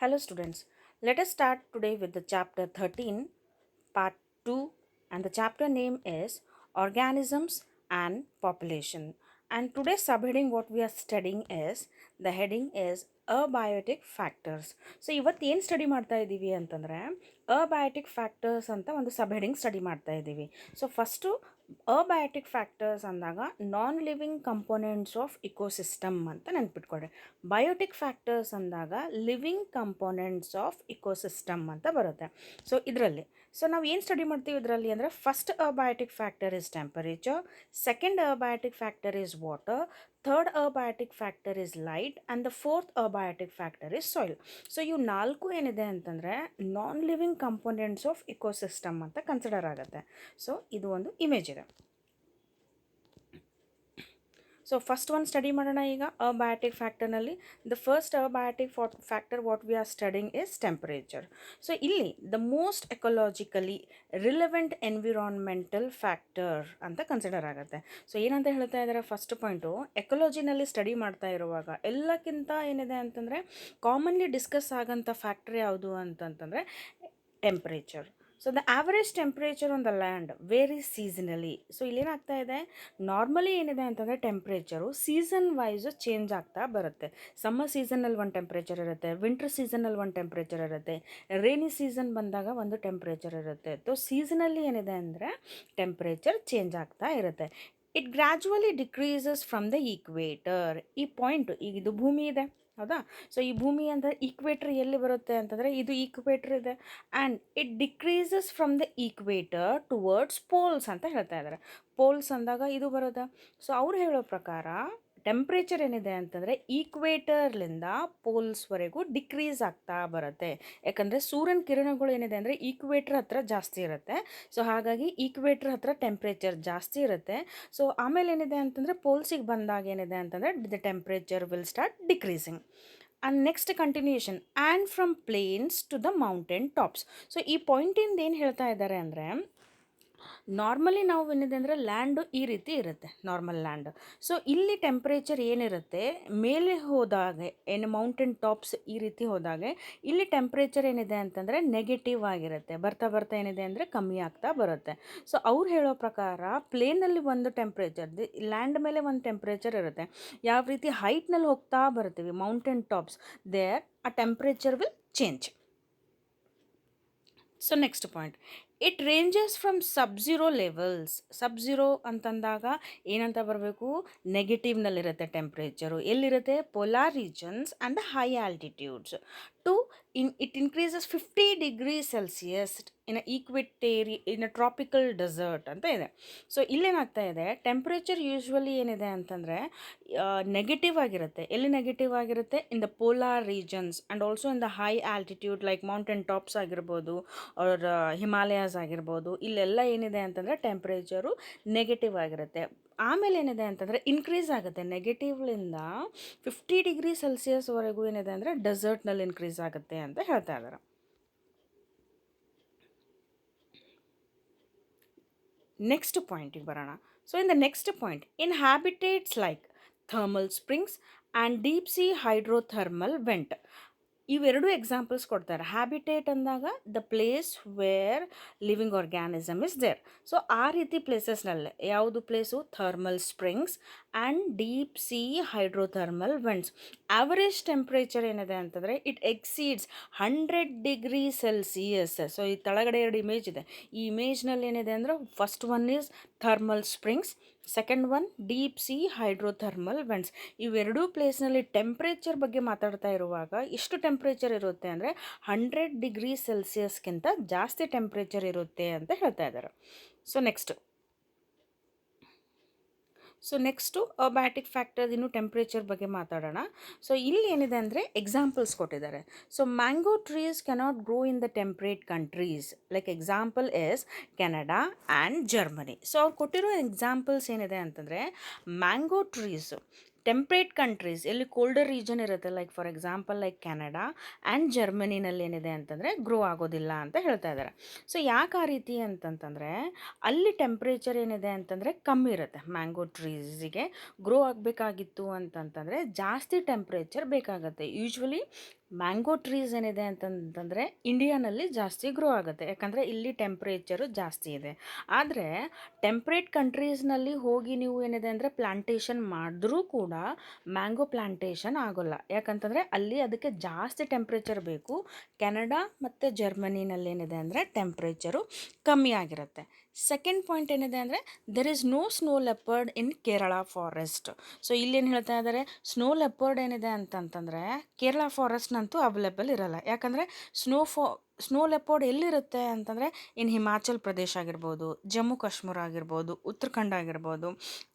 Hello students, let us start today with the chapter 13, part 2, and the chapter name is Organisms and Population. And today's subheading what we are studying is, the heading is Abiotic Factors. So ಇವತ್ತು ಏನು study ಮಾಡ್ತಾ ಇದ್ದೀವಿ ಅಂತಂದರೆ abiotic factors ಅಂತ ಒಂದು ಸಬ್ಹೆಡಿಂಗ್ study ಮಾಡ್ತಾ ಇದ್ದೀವಿ. So first abiotic factors ಅಂದಾಗ non living components of ecosystem ಅಂತ ನೆನ್ಪಿಟ್ಕೊಳ್ರಿ. ಬಯೋಟಿಕ್ ಫ್ಯಾಕ್ಟರ್ಸ್ ಅಂದಾಗ ಲಿವಿಂಗ್ ಕಂಪೋನೆಂಟ್ಸ್ ಆಫ್ ಇಕೋಸಿಸ್ಟಮ್ ಅಂತ ಬರುತ್ತೆ. ಸೊ ಇದರಲ್ಲಿ ನಾವು ಏನು ಸ್ಟಡಿ ಮಾಡ್ತೀವಿ ಇದರಲ್ಲಿ ಅಂದರೆ first abiotic factor is temperature, second abiotic factor is water, third abiotic factor is light and the fourth abiotic factor is soil. So ಇವು ನಾಲ್ಕು ಏನಿದೆ ಅಂತಂದರೆ non living components of ecosystem ಅಂತ ಕನ್ಸಿಡರ್ ಆಗುತ್ತೆ. ಸೊ ಇದು ಒಂದು ಇಮೇಜ್ ಇದೆ. So first ಒಂದು ಸ್ಟಡಿ ಮಾಡೋಣ ಈಗ ಅಬಯೋಟಿಕ್ ಫ್ಯಾಕ್ಟರ್ನಲ್ಲಿ. The first abiotic factor what we are studying is temperature. So ಇಲ್ಲಿ the most ecologically relevant environmental factor ಅಂತ ಕನ್ಸಿಡರ್ ಆಗುತ್ತೆ. ಸೊ ಏನಂತ ಹೇಳ್ತಾ ಇದ್ದಾರೆ, ಫಸ್ಟ್ ಪಾಯಿಂಟು ಎಕೊಲಾಜಿನಲ್ಲಿ ಸ್ಟಡಿ ಮಾಡ್ತಾ ಇರುವಾಗ ಎಲ್ಲಕ್ಕಿಂತ ಏನಿದೆ ಅಂತಂದರೆ ಕಾಮನ್ಲಿ ಡಿಸ್ಕಸ್ ಆಗೋಂಥ ಫ್ಯಾಕ್ಟರ್ ಯಾವುದು ಅಂತಂತಂದರೆ temperature. So the average temperature on the land vary seasonally. So ಇಲ್ಲೇನಾಗ್ತಾ ಇದೆ, ನಾರ್ಮಲಿ ಏನಿದೆ ಅಂತಂದರೆ ಟೆಂಪ್ರೇಚರು ಸೀಸನ್ ವೈಸು ಚೇಂಜ್ ಆಗ್ತಾ ಬರುತ್ತೆ. ಸಮ್ಮರ್ ಸೀಸನಲ್ಲಿ ಒಂದು ಟೆಂಪ್ರೇಚರ್ ಇರುತ್ತೆ, ವಿಂಟರ್ ಸೀಸನಲ್ಲಿ ಒಂದು ಟೆಂಪ್ರೇಚರ್ ಇರುತ್ತೆ, ರೇನಿ ಸೀಸನ್ ಬಂದಾಗ ಒಂದು ಟೆಂಪ್ರೇಚರ್ ಇರುತ್ತೆ. ಸೊ ಸೀಸನಲ್ಲಿ ಏನಿದೆ ಅಂದರೆ ಟೆಂಪ್ರೇಚರ್ ಚೇಂಜ್ ಆಗ್ತಾ ಇರುತ್ತೆ. It gradually decreases from the equator. ಈ ಪಾಯಿಂಟು ಈಗ ಇದು ಭೂಮಿ ಇದೆ ಹೌದಾ. ಸೊ ಈ ಭೂಮಿ ಅಂದರೆ ಈಕ್ವೇಟರ್ ಎಲ್ಲಿ ಬರುತ್ತೆ ಅಂತಂದರೆ ಇದು ಈಕ್ವೇಟರ್ ಇದೆ and it decreases from the equator towards poles ಅಂತ ಹೇಳ್ತಾ ಇದ್ದಾರೆ. ಪೋಲ್ಸ್ ಅಂದಾಗ ಇದು ಬರುತ್ತೆ. ಸೊ ಅವ್ರು ಹೇಳೋ ಪ್ರಕಾರ ಟೆಂಪ್ರೇಚರ್ ಏನಿದೆ ಅಂತಂದರೆ ಈಕ್ವೇಟರ್ಲಿಂದ ಪೋಲ್ಸ್ವರೆಗೂ ಡಿಕ್ರೀಸ್ ಆಗ್ತಾ ಬರುತ್ತೆ. ಯಾಕಂದರೆ ಸೂರ್ಯನ ಕಿರಣಗಳು ಏನಿದೆ ಅಂದರೆ ಈಕ್ವೇಟರ್ ಹತ್ರ ಜಾಸ್ತಿ ಇರುತ್ತೆ. ಸೊ ಹಾಗಾಗಿ ಈಕ್ವೇಟರ್ ಹತ್ರ ಟೆಂಪ್ರೇಚರ್ ಜಾಸ್ತಿ ಇರುತ್ತೆ. ಸೊ ಆಮೇಲೆ ಏನಿದೆ ಅಂತಂದರೆ ಪೋಲ್ಸಿಗೆ ಬಂದಾಗ ಏನಿದೆ ಅಂತಂದರೆ the temperature will start decreasing. And next continuation and from plains to the mountain tops. So ಈ ಪಾಯಿಂಟಿಂದ ಏನು ಹೇಳ್ತಾ ಇದ್ದಾರೆ ಅಂದರೆ, ನಾರ್ಮಲಿ ನಾವು ಏನಿದೆ ಅಂದರೆ ಲ್ಯಾಂಡು ಈ ರೀತಿ ಇರುತ್ತೆ, ನಾರ್ಮಲ್ ಲ್ಯಾಂಡ್. ಸೊ ಇಲ್ಲಿ ಟೆಂಪ್ರೇಚರ್ ಏನಿರುತ್ತೆ ಮೇಲೆ ಹೋದಾಗೆ ಏನು ಮೌಂಟೇನ್ ಟಾಪ್ಸ್ ಈ ರೀತಿ ಹೋದಾಗೆ ಇಲ್ಲಿ ಟೆಂಪ್ರೇಚರ್ ಏನಿದೆ ಅಂತಂದರೆ ನೆಗೆಟಿವ್ ಆಗಿರುತ್ತೆ, ಬರ್ತಾ ಬರ್ತಾ ಏನಿದೆ ಅಂದರೆ ಕಮ್ಮಿ ಆಗ್ತಾ ಬರುತ್ತೆ. ಸೊ ಅವ್ರು ಹೇಳೋ ಪ್ರಕಾರ ಪ್ಲೇನಲ್ಲಿ ಒಂದು ಟೆಂಪ್ರೇಚರ್, ಲ್ಯಾಂಡ್ ಮೇಲೆ ಒಂದು ಟೆಂಪ್ರೇಚರ್ ಇರುತ್ತೆ. ಯಾವ ರೀತಿ ಹೈಟ್ನಲ್ಲಿ ಹೋಗ್ತಾ ಬರ್ತೀವಿ ಮೌಂಟೇನ್ ಟಾಪ್ಸ್, ದೇರ್ ಆ temperature will change. So next point, it ranges from subzero levels. Subzero ಅಂತಂದಾಗ ಏನಂತ ಬರಬೇಕು, ನೆಗೆಟಿವ್ನಲ್ಲಿರುತ್ತೆ ಟೆಂಪ್ರೇಚರು. ಎಲ್ಲಿರುತ್ತೆ, polar regions and the high altitudes to it increases 50 degree Celsius in in a tropical desert ಅಂತ ಇದೆ. So ಇಲ್ಲೇನಾಗ್ತಾ ಇದೆ, ಟೆಂಪ್ರೇಚರ್ ಯೂಶ್ವಲಿ ಏನಿದೆ ಅಂತಂದರೆ ನೆಗೆಟಿವ್ ಆಗಿರುತ್ತೆ. ಎಲ್ಲಿ ನೆಗೆಟಿವ್ ಆಗಿರುತ್ತೆ, in the polar regions and also in the high altitude like mountain tops ಆಗಿರ್ಬೋದು ಅವ್ರ ಹಿಮಾಲಯಾಸ್ ಆಗಿರ್ಬೋದು. ಇಲ್ಲೆಲ್ಲ ಏನಿದೆ ಅಂತಂದರೆ ಟೆಂಪ್ರೇಚರು ನೆಗೆಟಿವ್ ಆಗಿರುತ್ತೆ. ಆಮೇಲೆ ಏನಿದೆ ಅಂತಂದರೆ ಇನ್ಕ್ರೀಸ್ ಆಗುತ್ತೆ, ನೆಗೆಟಿವ್ಲಿಂದ 50 ಡಿಗ್ರಿ ಸೆಲ್ಸಿಯಸ್ವರೆಗೂ ಏನಿದೆ ಅಂದರೆ ಡೆಸರ್ಟ್ನಲ್ಲಿ ಇನ್ಕ್ರೀಸ್ ಆಗುತ್ತೆ ಅಂತ ಹೇಳ್ತಾ ಇದ್ದಾರೆ. ನೆಕ್ಸ್ಟ್ ಪಾಯಿಂಟಿಗೆ ಬರೋಣ. So in the next point, in habitats like thermal springs and deep sea hydrothermal vent. ಇವೆರಡು ಎಕ್ಸಾಂಪಲ್ಸ್ ಕೊಡ್ತಾರೆ. ಹ್ಯಾಬಿಟೇಟ್ ಅಂದಾಗ the place where living organism is there. So ಆ ರೀತಿ ಪ್ಲೇಸಸ್ನಲ್ಲೇ ಯಾವುದು place, thermal springs and deep sea hydrothermal vents. Average temperature ಏನಿದೆ ಅಂತಂದರೆ it exceeds 100 degree Celsius. So ಈ ಕೆಳಗಡೆ ಎರಡು ಇಮೇಜ್ ಇದೆ. ಈ ಇಮೇಜ್ನಲ್ಲಿ ಏನಿದೆ ಅಂದರೆ first one is thermal springs, second one deep sea hydrothermal vents. ಇವೆರಡೂ ಪ್ಲೇಸ್ನಲ್ಲಿ ಟೆಂಪ್ರೇಚರ್ ಬಗ್ಗೆ ಮಾತಾಡ್ತಾ ಇರುವಾಗ ಎಷ್ಟು ಟೆಂಪ್ರೇಚರ್ ಇರುತ್ತೆ ಅಂದರೆ 100 ಡಿಗ್ರಿ ಸೆಲ್ಸಿಯಸ್ಗಿಂತ ಜಾಸ್ತಿ ಟೆಂಪ್ರೇಚರ್ ಇರುತ್ತೆ ಅಂತ ಹೇಳ್ತಾ ಇದ್ದಾರೆ. ಸೊ ನೆಕ್ಸ್ಟು ಅಬಯೋಟಿಕ್ ಫ್ಯಾಕ್ಟರ್ ಇನ್ನು ಟೆಂಪ್ರೇಚರ್ ಬಗ್ಗೆ ಮಾತಾಡೋಣ. ಸೊ ಇಲ್ಲಿ ಏನಿದೆ ಅಂದರೆ ಎಕ್ಸಾಂಪಲ್ಸ್ ಕೊಟ್ಟಿದ್ದಾರೆ. So mango trees cannot grow in the temperate countries, like example is Canada and Germany. So ಅವ್ರು ಕೊಟ್ಟಿರೋ ಎಕ್ಸಾಂಪಲ್ಸ್ ಏನಿದೆ ಅಂತಂದರೆ ಮ್ಯಾಂಗೋ ಟ್ರೀಸು ಟೆಂಪ್ರೇಟ್ ಕಂಟ್ರೀಸ್ ಎಲ್ಲಿ ಕೋಲ್ಡರ್ ರೀಜನ್ ಇರುತ್ತೆ, like for example like Canada and ಜರ್ಮನಿನಲ್ಲಿ ಏನಿದೆ ಅಂತಂದರೆ ಗ್ರೋ ಆಗೋದಿಲ್ಲ ಅಂತ ಹೇಳ್ತಾ ಇದ್ದಾರೆ. ಸೊ ಯಾಕೆ ಆ ರೀತಿ ಅಂತಂತಂದರೆ ಅಲ್ಲಿ ಟೆಂಪ್ರೇಚರ್ ಏನಿದೆ ಅಂತಂದರೆ ಕಮ್ಮಿ ಇರುತ್ತೆ. ಮ್ಯಾಂಗೋ ಟ್ರೀಸಿಗೆ ಗ್ರೋ ಆಗಬೇಕಾಗಿತ್ತು ಅಂತಂತಂದರೆ ಜಾಸ್ತಿ ಟೆಂಪ್ರೇಚರ್ ಬೇಕಾಗುತ್ತೆ. ಯೂಶ್ವಲಿ ಮ್ಯಾಂಗೋ ಟ್ರೀಸ್ ಏನಿದೆ ಅಂತಂತಂದರೆ ಇಂಡಿಯಾನಲ್ಲಿ ಜಾಸ್ತಿ ಗ್ರೋ ಆಗುತ್ತೆ, ಯಾಕಂದರೆ ಇಲ್ಲಿ ಟೆಂಪ್ರೇಚರು ಜಾಸ್ತಿ ಇದೆ. ಆದರೆ ಟೆಂಪ್ರೇಟ್ ಕಂಟ್ರೀಸ್ನಲ್ಲಿ ಹೋಗಿ ನೀವು ಏನಿದೆ ಅಂದರೆ ಪ್ಲಾಂಟೇಶನ್ ಮಾಡಿದ್ರೂ ಕೂಡ ಮ್ಯಾಂಗೋ ಪ್ಲಾಂಟೇಶನ್ ಆಗೋಲ್ಲ, ಯಾಕಂತಂದರೆ ಅಲ್ಲಿ ಅದಕ್ಕೆ ಜಾಸ್ತಿ ಟೆಂಪ್ರೇಚರ್ ಬೇಕು. ಕೆನಡಾ ಮತ್ತು ಜರ್ಮನಿನಲ್ಲಿ ಏನಿದೆ ಅಂದರೆ ಟೆಂಪ್ರೇಚರು ಕಮ್ಮಿ ಆಗಿರುತ್ತೆ. ಸೆಕೆಂಡ್ ಪಾಯಿಂಟ್ ಏನಿದೆ ಅಂದರೆ there is no snow leopard in Kerala forest. So ಇಲ್ಲೇನು ಹೇಳ್ತಾ ಇದ್ದಾರೆ, ಸ್ನೋ ಲೆಪರ್ಡ್ ಏನಿದೆ ಅಂತಂತಂದರೆ ಕೇರಳ ಫಾರೆಸ್ಟ್ನಂತೂ ಅವೈಲೇಬಲ್ ಇರಲ್ಲ. ಯಾಕಂದರೆ ಸ್ನೋ ಲೆಪರ್ಡ್ ಎಲ್ಲಿರುತ್ತೆ ಅಂತಂದರೆ ಇನ್ನು ಹಿಮಾಚಲ್ ಪ್ರದೇಶ ಆಗಿರ್ಬೋದು, ಜಮ್ಮು ಕಾಶ್ಮೀರ ಆಗಿರ್ಬೋದು, ಉತ್ತರಾಖಂಡ ಆಗಿರ್ಬೋದು,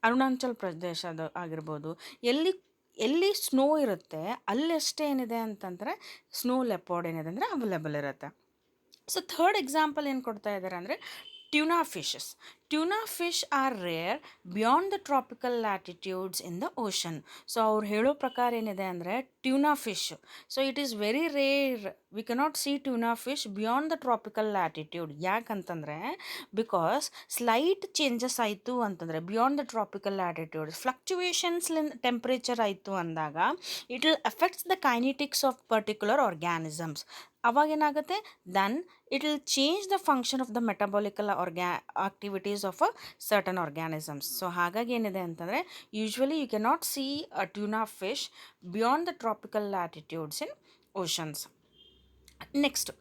ಅರುಣಾಚಲ್ ಪ್ರದೇಶದ ಆಗಿರ್ಬೋದು, ಎಲ್ಲಿ ಸ್ನೋ ಇರುತ್ತೆ ಅಲ್ಲಷ್ಟೇ ಏನಿದೆ ಅಂತಂದರೆ ಸ್ನೋ ಲೆಪರ್ಡ್ ಏನಿದೆ ಅಂದರೆ ಅವೈಲೇಬಲ್ ಇರುತ್ತೆ. ಸೊ ಥರ್ಡ್ ಎಕ್ಸಾಂಪಲ್ ಏನು ಕೊಡ್ತಾ ಇದ್ದಾರೆ ಅಂದರೆ tuna fishes. Tuna fish are rare beyond the tropical latitudes in the ocean. So ಅವ್ರು ಹೇಳೋ ಪ್ರಕಾರ ಏನಿದೆ ಅಂದರೆ tuna fish, so it is very rare, we cannot see tuna fish beyond the tropical latitude. ಯಾಕಂತಂದರೆ ಬಿಕಾಸ್ ಸ್ಲೈಟ್ ಚೇಂಜಸ್ ಆಯಿತು ಅಂತಂದರೆ beyond the tropical latitude ಫ್ಲಕ್ಚುಯೇಷನ್ಸ್ಲಿಂದ temperature ಆಯಿತು ಅಂದಾಗ it will affects the kinetics of particular organisms. ಅವಾಗೇನಾಗುತ್ತೆ, then it will change the function of the ಮೆಟಬಾಲಿಕಲ್ activities of a certain organisms. So ಹಾಗಾಗಿ ಏನಿದೆ ಅಂತಂದರೆ usually you cannot see a tuna fish beyond the tropical latitudes in oceans. Next,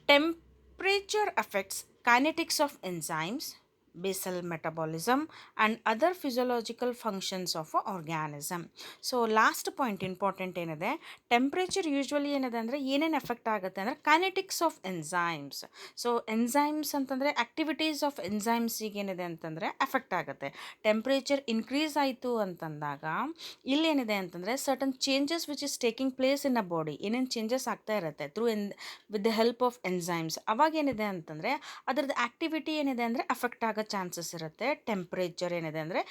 temperature affects kinetics of enzymes, basal metabolism and other physiological functions of a organism. So last point important ಏನಿದೆ, temperature usually ಏನಿದೆ ಅಂದರೆ ಏನೇನು effect ಆಗುತ್ತೆ ಅಂದರೆ kinetics of enzymes. So enzymes ಅಂತಂದರೆ activities of ಎನ್ಸೈಮ್ಸಿಗೆ ಏನಿದೆ ಅಂತಂದರೆ effect ಆಗುತ್ತೆ. ಟೆಂಪ್ರೇಚರ್ ಇನ್ಕ್ರೀಸ್ ಆಯಿತು ಅಂತಂದಾಗ ಇಲ್ಲೇನಿದೆ ಅಂತಂದರೆ certain changes which is taking place in a body, ಏನೇನು ಚೇಂಜಸ್ ಆಗ್ತಾ ಇರುತ್ತೆ through with the help of enzymes. ಅವಾಗೇನಿದೆ ಅಂತಂದರೆ ಅದರದ್ದು ಆ್ಯಕ್ಟಿವಿಟಿ ಏನಿದೆ ಅಂದರೆ ಅಫೆಕ್ಟ್ ಆಗೋ ಚಾನ್ಸಸ್ ಇರುತ್ತೆ, ಟೆಂಪ್ರೇಚರ್ ಏನಿದೆ ಅಂದರೆ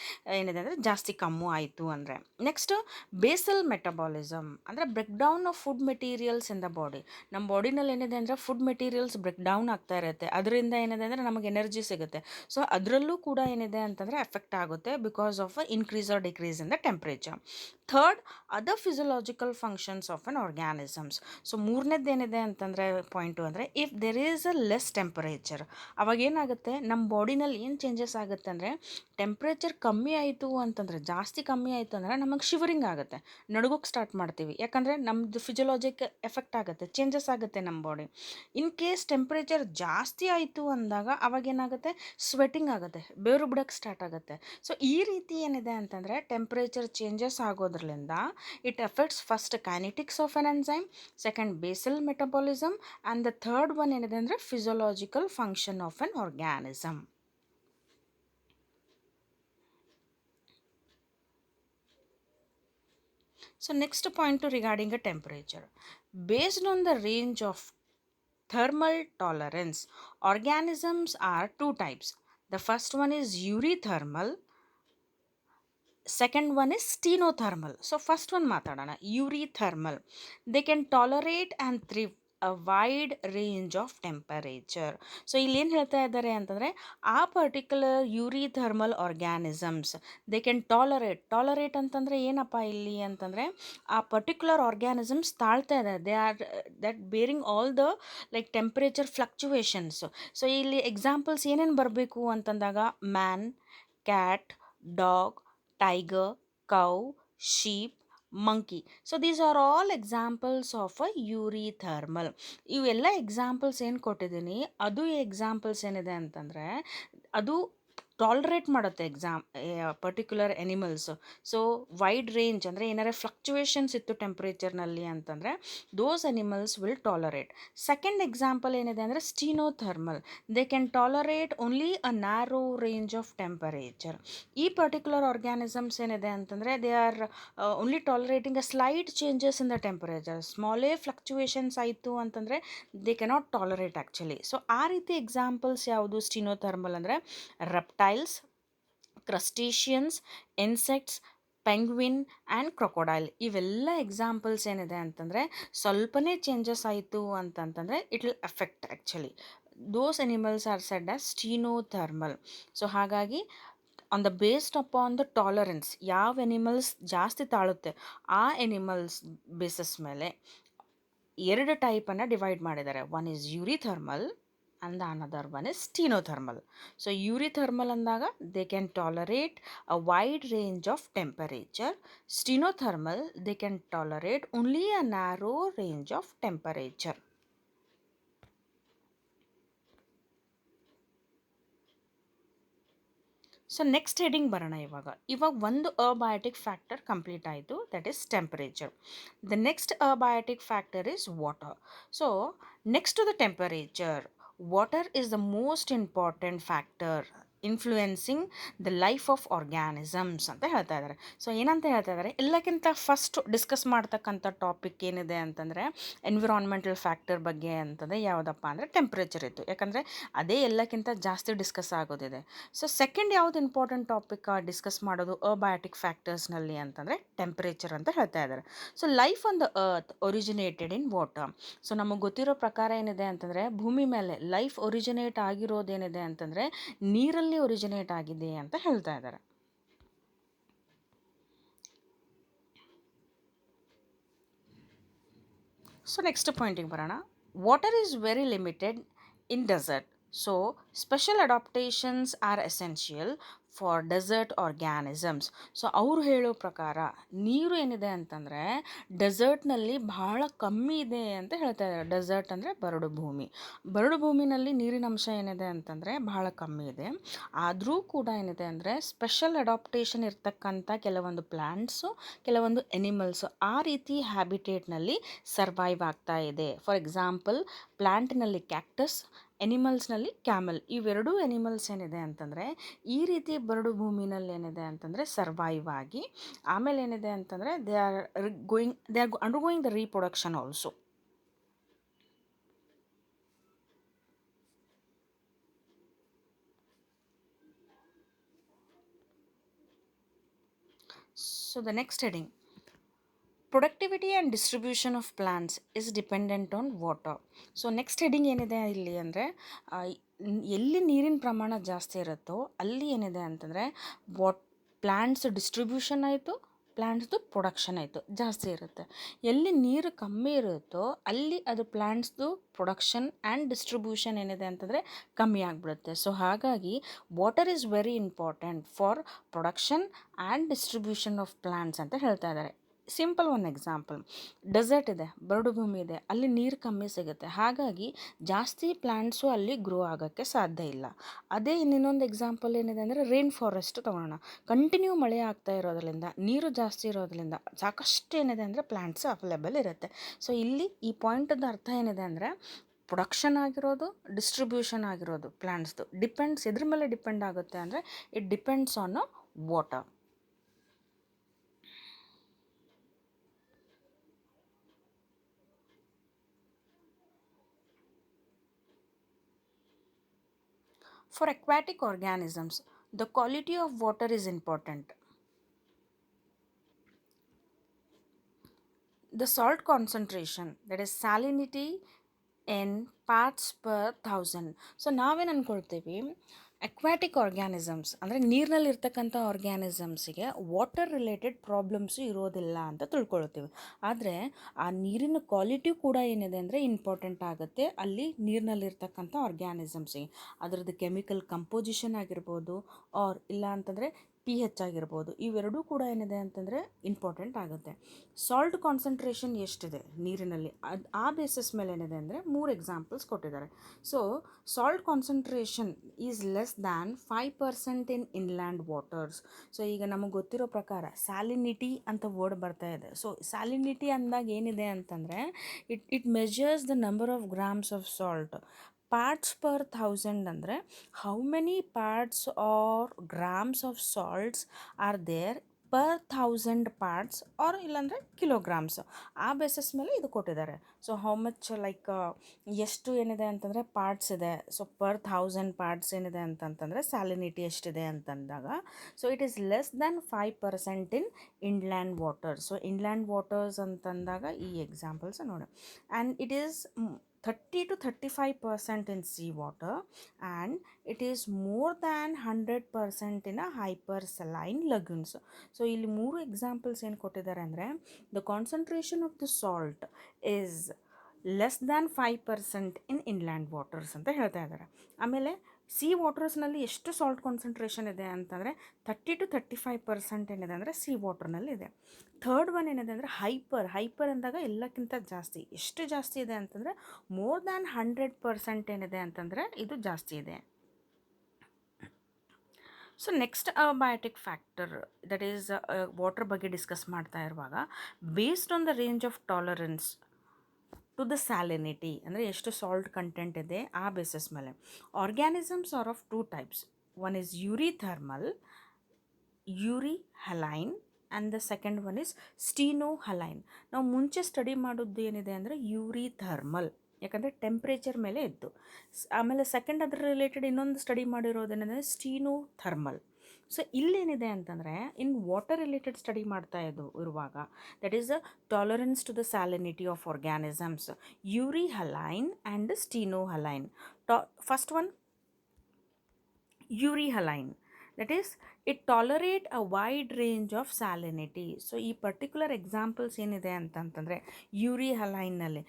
ಜಾಸ್ತಿ ಕಮ್ಮಿ ಆಯಿತು ಅಂದರೆ. ನೆಕ್ಸ್ಟು ಬೇಸಲ್ ಮೆಟಬಾಲಿಸಮ್ ಅಂದರೆ break down of food materials in the body. ನಮ್ಮ ಬಾಡಿನಲ್ಲಿ ಏನಿದೆ ಅಂದರೆ ಫುಡ್ ಮೆಟೀರಿಯಲ್ಸ್ ಬ್ರೇಕ್ ಡೌನ್ ಆಗ್ತಾ ಇರುತ್ತೆ, ಅದರಿಂದ ಏನಿದೆ ಅಂದರೆ ನಮಗೆ ಎನರ್ಜಿ ಸಿಗುತ್ತೆ. ಸೊ ಅದರಲ್ಲೂ ಕೂಡ ಏನಿದೆ ಅಂತಂದರೆ ಎಫೆಕ್ಟ್ ಆಗುತ್ತೆ because of increase or decrease in the temperature. Third, other physiological functions of an organisms. So ಮೂರನೇದೇನಿದೆ ಅಂತಂದರೆ ಪಾಯಿಂಟು ಅಂದರೆ if there is a less temperature, ಅವಾಗೇನಾಗುತ್ತೆ ನಮ್ಮ ಬಾಡಿನಲ್ಲಿ ಏನು ಚೇಂಜಸ್ ಆಗುತ್ತೆ ಅಂದರೆ ಟೆಂಪ್ರೇಚರ್ ಕಮ್ಮಿ ಆಯಿತು ಅಂತಂದರೆ, ಜಾಸ್ತಿ ಕಮ್ಮಿ ಆಯಿತು ಅಂದರೆ ನಮಗೆ ಶಿವರಿಂಗ್ ಆಗುತ್ತೆ, ನಡುಗೋಕ್ಕೆ ಸ್ಟಾರ್ಟ್ ಮಾಡ್ತೀವಿ, ಯಾಕಂದರೆ ನಮ್ಮದು ಫಿಸಿಯಲಾಜಿಕ್ ಎಫೆಕ್ಟ್ ಆಗುತ್ತೆ, ಚೇಂಜಸ್ ಆಗುತ್ತೆ ನಮ್ಮ ಬಾಡಿ. ಇನ್ ಕೇಸ್ ಟೆಂಪ್ರೇಚರ್ ಜಾಸ್ತಿ ಆಯಿತು ಅಂದಾಗ ಅವಾಗೇನಾಗುತ್ತೆ, ಸ್ವೆಟಿಂಗ್ ಆಗುತ್ತೆ, ಬೆವರು ಬಿಡೋಕ್ಕೆ ಸ್ಟಾರ್ಟ್ ಆಗುತ್ತೆ. ಸೊ ಈ ರೀತಿ ಏನಿದೆ ಅಂತಂದರೆ ಟೆಂಪ್ರೇಚರ್ ಚೇಂಜಸ್ ಆಗೋದ್ರಲ್ಲಿಂದ it affects first kinetics of an enzyme, second basal metabolism and the third one ಏನಿದೆ ಅಂದರೆ physiological function of an organism. So next point regarding a temperature. Based on the range of thermal tolerance, organisms are two types. The first one is eurythermal, second one is stenothermal. So first one ಮಾತಾಡೋಣ, eurythermal. They can tolerate and thrive a wide range of temperature. So ಇಲ್ಲೇನು ಹೇಳ್ತಾ ಇದ್ದಾರೆ ಅಂತಂದರೆ ಆ particular eurythermal organisms they can tolerate ಅಂತಂದರೆ ಏನಪ್ಪ ಇಲ್ಲಿ ಅಂತಂದರೆ ಆ ಪರ್ಟಿಕ್ಯುಲರ್ ಆರ್ಗ್ಯಾನಿಸಮ್ಸ್ ತಾಳ್ತಾ ಇದೆ, they are that bearing all the like temperature fluctuations. So ಇಲ್ಲಿ ಎಕ್ಸಾಂಪಲ್ಸ್ ಏನೇನು ಬರಬೇಕು ಅಂತಂದಾಗ man, cat, dog, tiger, cow, sheep, monkey. So these are all examples of a eurythermal. ಇವೆಲ್ಲ ಎಕ್ಸಾಂಪಲ್ಸ್ ಏನು ಕೊಟ್ಟಿದ್ದೀನಿ ಅದು ಎಕ್ಸಾಂಪಲ್ಸ್ ಏನಿದೆ ಅಂತಂದರೆ ಅದು ಟಾಲ್ರೇಟ್ ಮಾಡುತ್ತೆ particular animals. So wide range ಅಂದರೆ ಏನಾರ ಫ್ಲಕ್ಚುವೇಷನ್ಸ್ ಇತ್ತು ಟೆಂಪ್ರೇಚರ್ನಲ್ಲಿ ಅಂತಂದರೆ those animals will tolerate. Second example ಏನಿದೆ ಅಂದರೆ stenothermal, they can tolerate only a narrow range of temperature. ಈ ಪರ್ಟಿಕ್ಯುಲರ್ ಆರ್ಗ್ಯಾನಿಸಮ್ಸ್ ಏನಿದೆ ಅಂತಂದರೆ they are only tolerating a slight changes in the temperature, ಸ್ಮಾಲೇ ಫ್ಲಕ್ಚುವೇಷನ್ಸ್ ಆಯಿತು ಅಂತಂದರೆ they cannot tolerate actually. So ಆ ರೀತಿ ಎಕ್ಸಾಂಪಲ್ಸ್ ಯಾವುದು ಸ್ಟೀನೋಥರ್ಮಲ್ ಅಂದರೆ reptiles, crustaceans, insects, penguin and crocodile. ಇವೆಲ್ಲ ಎಕ್ಸಾಂಪಲ್ಸ್ ಏನಿದೆ ಅಂತಂದರೆ ಸ್ವಲ್ಪನೇ ಚೇಂಜಸ್ ಆಯಿತು ಅಂತಂತಂದರೆ it will affect actually those animals are said as stenothermal. So ಹಾಗಾಗಿ on the based upon the tolerance, ಯಾವ ಎನಿಮಲ್ಸ್ ಜಾಸ್ತಿ ತಾಳುತ್ತೆ ಆ ಎನಿಮಲ್ಸ್ ಬೇಸಸ್ ಮೇಲೆ ಎರಡು ಟೈಪನ್ನು ಡಿವೈಡ್ ಮಾಡಿದ್ದಾರೆ. One is eurythermal and the another one is stenothermal. So eurythermal ಅಂದಾಗ they can tolerate a wide range of temperature. Stenothermal they can tolerate only a narrow range of temperature. So next heading ಬರೋಣ. ಇವಾಗ ಒಂದು abiotic factor complete ಆಯಿತು, that is temperature. The next abiotic factor is water. So next to the temperature, water is the most important factor influencing the life of organisms ಅಂತ ಹೇಳ್ತಾ ಇದ್ದಾರೆ. So ಏನಂತ ಹೇಳ್ತಾ ಇದ್ದಾರೆ, ಎಲ್ಲಕ್ಕಿಂತ ಫಸ್ಟ್ ಡಿಸ್ಕಸ್ ಮಾಡ್ತಕ್ಕಂಥ topic ಏನಿದೆ ಅಂತಂದರೆ ಎನ್ವಿರಾನ್ಮೆಂಟಲ್ ಫ್ಯಾಕ್ಟರ್ ಬಗ್ಗೆ ಅಂತಂದರೆ ಯಾವುದಪ್ಪ ಅಂದರೆ ಟೆಂಪ್ರೇಚರ್ ಇತ್ತು, ಯಾಕಂದರೆ ಅದೇ ಎಲ್ಲಕ್ಕಿಂತ ಜಾಸ್ತಿ ಡಿಸ್ಕಸ್ ಆಗೋದಿದೆ. ಸೊ ಸೆಕೆಂಡ್ ಯಾವುದು ಇಂಪಾರ್ಟೆಂಟ್ ಟಾಪಿಕ್ ಡಿಸ್ಕಸ್ ಮಾಡೋದು ಅಬಯೋಟಿಕ್ ಫ್ಯಾಕ್ಟರ್ಸ್ನಲ್ಲಿ ಅಂತಂದರೆ ಟೆಂಪ್ರೇಚರ್ ಅಂತ ಹೇಳ್ತಾ ಇದ್ದಾರೆ. So life on the earth originated in water. So ನಮಗೆ ಗೊತ್ತಿರೋ ಪ್ರಕಾರ ಏನಿದೆ ಅಂತಂದರೆ ಭೂಮಿ ಮೇಲೆ ಲೈಫ್ ಒರಿಜಿನೇಟ್ ಆಗಿರೋದೇನಿದೆ ಅಂತಂದರೆ ನೀರಲ್ಲಿ ಒರಿಜಿನೇಟ್ ಆಗಿದೆ ಅಂತ ಹೇಳ್ತಾ ಇದ್ದಾರೆ. ಸೊ ನೆಕ್ಸ್ಟ್ ಪಾಯಿಂಟಿಗೆ ಬರೋಣ. Water is very limited in desert. So special adaptations are essential for desert organisms. So ಅವರು ಹೇಳೋ ಪ್ರಕಾರ ನೀರು ಏನಿದೆ ಅಂತಂದರೆ ಡೆಸರ್ಟ್ನಲ್ಲಿ ಬಹಳ ಕಮ್ಮಿ ಇದೆ ಅಂತ ಹೇಳ್ತಾ ಇದ್ದಾರೆ. ಡೆಸರ್ಟ್ ಅಂದರೆ ಬರಡು ಭೂಮಿ. ಬರಡು ಭೂಮಿನಲ್ಲಿ ನೀರಿನ ಅಂಶ ಏನಿದೆ ಅಂತಂದರೆ ಬಹಳ ಕಮ್ಮಿ ಇದೆ. ಆದರೂ ಕೂಡ ಏನಿದೆ ಅಂದರೆ ಸ್ಪೆಷಲ್ ಅಡಾಪ್ಟೇಷನ್ ಇರ್ತಕ್ಕಂಥ ಕೆಲವೊಂದು ಪ್ಲ್ಯಾಂಟ್ಸು, ಕೆಲವೊಂದು ಎನಿಮಲ್ಸು ಆ ರೀತಿ ಹ್ಯಾಬಿಟೇಟ್ನಲ್ಲಿ ಸರ್ವೈವ್ ಆಗ್ತಾ ಇದೆ. ಫಾರ್ ಎಕ್ಸಾಂಪಲ್ ಪ್ಲ್ಯಾಂಟ್ನಲ್ಲಿ ಕ್ಯಾಕ್ಟಸ್, ಎನಿಮಲ್ಸ್ನಲ್ಲಿ ಕ್ಯಾಮಲ್. ಇವೆರಡೂ ಎನಿಮಲ್ಸ್ ಏನಿದೆ ಅಂತಂದರೆ ಈ ರೀತಿ ಬರಡು ಭೂಮಿನಲ್ಲಿ ಏನಿದೆ ಅಂತಂದರೆ ಸರ್ವೈವ್ ಆಗಿ ಆಮೇಲೆ ಏನಿದೆ ಅಂತಂದರೆ they R undergoing the reproduction also. So the next heading, productivity and distribution of plants is dependent on water. So next heading ಏನಿದೆ ಇಲ್ಲಿ ಅಂದರೆ ಎಲ್ಲಿ ನೀರಿನ ಪ್ರಮಾಣ ಜಾಸ್ತಿ ಇರುತ್ತೋ ಅಲ್ಲಿ ಏನಿದೆ ಅಂತಂದರೆ ಪ್ಲ್ಯಾಂಟ್ಸ್ ಡಿಸ್ಟ್ರಿಬ್ಯೂಷನ್ ಆಯಿತು, ಪ್ಲ್ಯಾಂಟ್ಸ್ದು ಪ್ರೊಡಕ್ಷನ್ ಆಯಿತು ಜಾಸ್ತಿ ಇರುತ್ತೆ. ಎಲ್ಲಿ ನೀರು ಕಮ್ಮಿ ಇರುತ್ತೋ ಅಲ್ಲಿ ಅದು ಪ್ಲ್ಯಾಂಟ್ಸ್ದು ಪ್ರೊಡಕ್ಷನ್ ಆ್ಯಂಡ್ ಡಿಸ್ಟ್ರಿಬ್ಯೂಷನ್ ಏನಿದೆ ಅಂತಂದರೆ ಕಮ್ಮಿ ಆಗಿಬಿಡುತ್ತೆ. ಸೊ ಹಾಗಾಗಿ water is very important for production and distribution of plants ಅಂತ ಹೇಳ್ತಾ ಇದ್ದಾರೆ. ಸಿಂಪಲ್ ಒಂದು ಎಕ್ಸಾಂಪಲ್, ಡೆಸರ್ಟ್ ಇದೆ, ಬರಡು ಭೂಮಿ ಇದೆ, ಅಲ್ಲಿ ನೀರು ಕಮ್ಮಿ ಸಿಗುತ್ತೆ, ಹಾಗಾಗಿ ಜಾಸ್ತಿ ಪ್ಲ್ಯಾಂಟ್ಸು ಅಲ್ಲಿ ಗ್ರೋ ಆಗೋಕ್ಕೆ ಸಾಧ್ಯ ಇಲ್ಲ. ಅದೇ ಇನ್ನೊಂದು ಎಕ್ಸಾಂಪಲ್ ಏನಿದೆ ಅಂದರೆ ರೈನ್ ಫಾರೆಸ್ಟ್ ತೊಗೊಳ್ಳೋಣ. ಕಂಟಿನ್ಯೂ ಮಳೆ ಆಗ್ತಾ ಇರೋದ್ರಿಂದ, ನೀರು ಜಾಸ್ತಿ ಇರೋದ್ರಿಂದ ಸಾಕಷ್ಟು ಏನಿದೆ ಅಂದರೆ ಪ್ಲ್ಯಾಂಟ್ಸ್ ಅವೈಲೇಬಲ್ ಇರುತ್ತೆ. ಸೊ ಇಲ್ಲಿ ಈ ಪಾಯಿಂಟದ ಅರ್ಥ ಏನಿದೆ ಅಂದರೆ ಪ್ರೊಡಕ್ಷನ್ ಆಗಿರೋದು, ಡಿಸ್ಟ್ರಿಬ್ಯೂಷನ್ ಆಗಿರೋದು ಪ್ಲ್ಯಾಂಟ್ಸ್ದು ಡಿಪೆಂಡ್ಸ್ ಎದ್ರ ಮೇಲೆ ಡಿಪೆಂಡ್ ಆಗುತ್ತೆ ಅಂದರೆ it depends on water. For aquatic organisms, the quality of water is important. The salt concentration, that is salinity in parts per thousand. So ನಾವೇನು ಅಂದ್ಕೊಳ್ತೀವಿ, ಅಕ್ವಾಟಿಕ್ ಆರ್ಗ್ಯಾನಿಸಮ್ಸ್ ಅಂದರೆ ನೀರಿನಲ್ಲಿರ್ತಕ್ಕಂಥ ಆರ್ಗ್ಯಾನಿಸಮ್ಸಿಗೆ ವಾಟರ್ ರಿಲೇಟೆಡ್ ಪ್ರಾಬ್ಲಮ್ಸು ಇರೋದಿಲ್ಲ ಅಂತ ತಿಳ್ಕೊಳ್ತೀವಿ. ಆದರೆ ಆ ನೀರಿನ ಕ್ವಾಲಿಟಿ ಕೂಡ ಏನಿದೆ ಅಂದರೆ ಇಂಪಾರ್ಟೆಂಟ್ ಆಗುತ್ತೆ ಅಲ್ಲಿ ನೀರಿನಲ್ಲಿರ್ತಕ್ಕಂಥ ಆರ್ಗ್ಯಾನಿಸಮ್ಸಿಗೆ. ಅದರದ್ದು ಕೆಮಿಕಲ್ ಕಂಪೋಸಿಷನ್ ಆಗಿರ್ಬೋದು ಆರ್ ಇಲ್ಲ ಅಂತಂದರೆ pH ಆಗಿರ್ಬೋದು, ಇವೆರಡೂ ಕೂಡ ಏನಿದೆ ಅಂತಂದರೆ ಇಂಪಾರ್ಟೆಂಟ್ ಆಗುತ್ತೆ. ಸಾಲ್ಟ್ ಕಾನ್ಸಂಟ್ರೇಷನ್ ಎಷ್ಟಿದೆ ನೀರಿನಲ್ಲಿ ಆ ಬೇಸಿಸ್ ಮೇಲೆ ಏನಿದೆ ಅಂದರೆ 3 ಎಕ್ಸಾಂಪಲ್ಸ್ ಕೊಟ್ಟಿದ್ದಾರೆ. So salt concentration is less than 5% in inland waters. So ಈಗ ನಮಗೆ ಗೊತ್ತಿರೋ ಪ್ರಕಾರ ಸ್ಯಾಲಿನಿಟಿ ಅಂತ ವರ್ಡ್ ಬರ್ತಾ ಇದೆ. ಸೊ ಸ್ಯಾಲಿನಿಟಿ ಅಂದಾಗ ಏನಿದೆ ಅಂತಂದರೆ it measures the number of grams of salt. Parts per thousand ಅಂದರೆ how many parts are grams of salts are there per 1000 parts or ಇಲ್ಲಾಂದರೆ ಕಿಲೋಗ್ರಾಮ್ಸ್. ಆ ಬೇಸಿಸ್ ಮೇಲೆ ಇದು ಕೊಟ್ಟಿದ್ದಾರೆ. ಸೊ ಹೌ ಮಚ್ ಲೈಕ್ ಎಷ್ಟು ಏನಿದೆ ಅಂತಂದರೆ ಪಾರ್ಟ್ಸ್ ಇದೆ. ಸೊ ಪರ್ 1000 ಪಾರ್ಟ್ಸ್ ಏನಿದೆ ಅಂತಂತಂದರೆ ಸ್ಯಾಲಿನಿಟಿ ಎಷ್ಟಿದೆ ಅಂತಂದಾಗ so it is less than 5% in inland waters. So inland waters ಅಂತಂದಾಗ ಈ ಎಕ್ಸಾಂಪಲ್ಸ್ ನೋಡಿ. And it is 30 to 35% in seawater, and it is more than 100% in a hypersaline lagoons. So ಇಲ್ಲಿ ಮೂರು examples ಏನು ಕೊಟ್ಟಿದ್ದಾರೆ ಅಂದರೆ the concentration of the salt is less than 5% in inland waters ಅಂತ ಹೇಳ್ತಾ ಇದ್ದಾರೆ. ಆಮೇಲೆ ಸಿ ವಾಟರ್ಸ್ನಲ್ಲಿ ಎಷ್ಟು ಸಾಲ್ಟ್ ಕಾನ್ಸಂಟ್ರೇಷನ್ ಇದೆ ಅಂತಂದರೆ 30 to 35% ಏನಿದೆ ಅಂದರೆ ಸಿ ವಾಟರ್ನಲ್ಲಿ ಇದೆ. ಥರ್ಡ್ ಒನ್ ಏನಿದೆ ಅಂದರೆ ಹೈಪರ್ ಅಂದಾಗ ಎಲ್ಲಕ್ಕಿಂತ ಜಾಸ್ತಿ. ಎಷ್ಟು ಜಾಸ್ತಿ ಇದೆ ಅಂತಂದರೆ ಮೋರ್ ದ್ಯಾನ್ 100% ಏನಿದೆ ಅಂತಂದರೆ ಇದು ಜಾಸ್ತಿ ಇದೆ. So next abiotic factor that is water ಬಗ್ಗೆ ಡಿಸ್ಕಸ್ ಮಾಡ್ತಾ ಇರುವಾಗ based on the range of tolerance to the salinity ಅಂದರೆ ಎಷ್ಟು ಸಾಲ್ಟ್ ಕಂಟೆಂಟ್ ಇದೆ ಆ ಬೇಸಿಸ್ ಮೇಲೆ organisms are of 2 types. One is eurythermal, euryhaline, and the second one is stenohaline. ನಾವು ಮುಂಚೆ ಸ್ಟಡಿ ಮಾಡೋದು ಏನಿದೆ ಅಂದರೆ ಯೂರಿಥರ್ಮಲ್, ಯಾಕಂದರೆ ಟೆಂಪ್ರೇಚರ್ ಮೇಲೆ ಇದ್ದು. ಆಮೇಲೆ ಸೆಕೆಂಡ್ ಅದರ ರಿಲೇಟೆಡ್ ಇನ್ನೊಂದು ಸ್ಟಡಿ ಮಾಡಿರೋದೇನೆಂದರೆ ಸ್ಟೀನೋಥರ್ಮಲ್. ಸೊ ಇಲ್ಲೇನಿದೆ ಅಂತಂದರೆ ಇನ್ ವಾಟರ್ ರಿಲೇಟೆಡ್ ಸ್ಟಡಿ ಮಾಡ್ತಾ ಇರುವಾಗ that is a tolerance to the salinity of organisms, euryhaline and stenohaline. First one euryhaline, that is it tolerate a wide range of salinity. ಸೊ ಈ particular examples ಏನಿದೆ ಅಂತಂತಂದರೆ ಯೂರಿಹಲೈನ್ನಲ್ಲಿ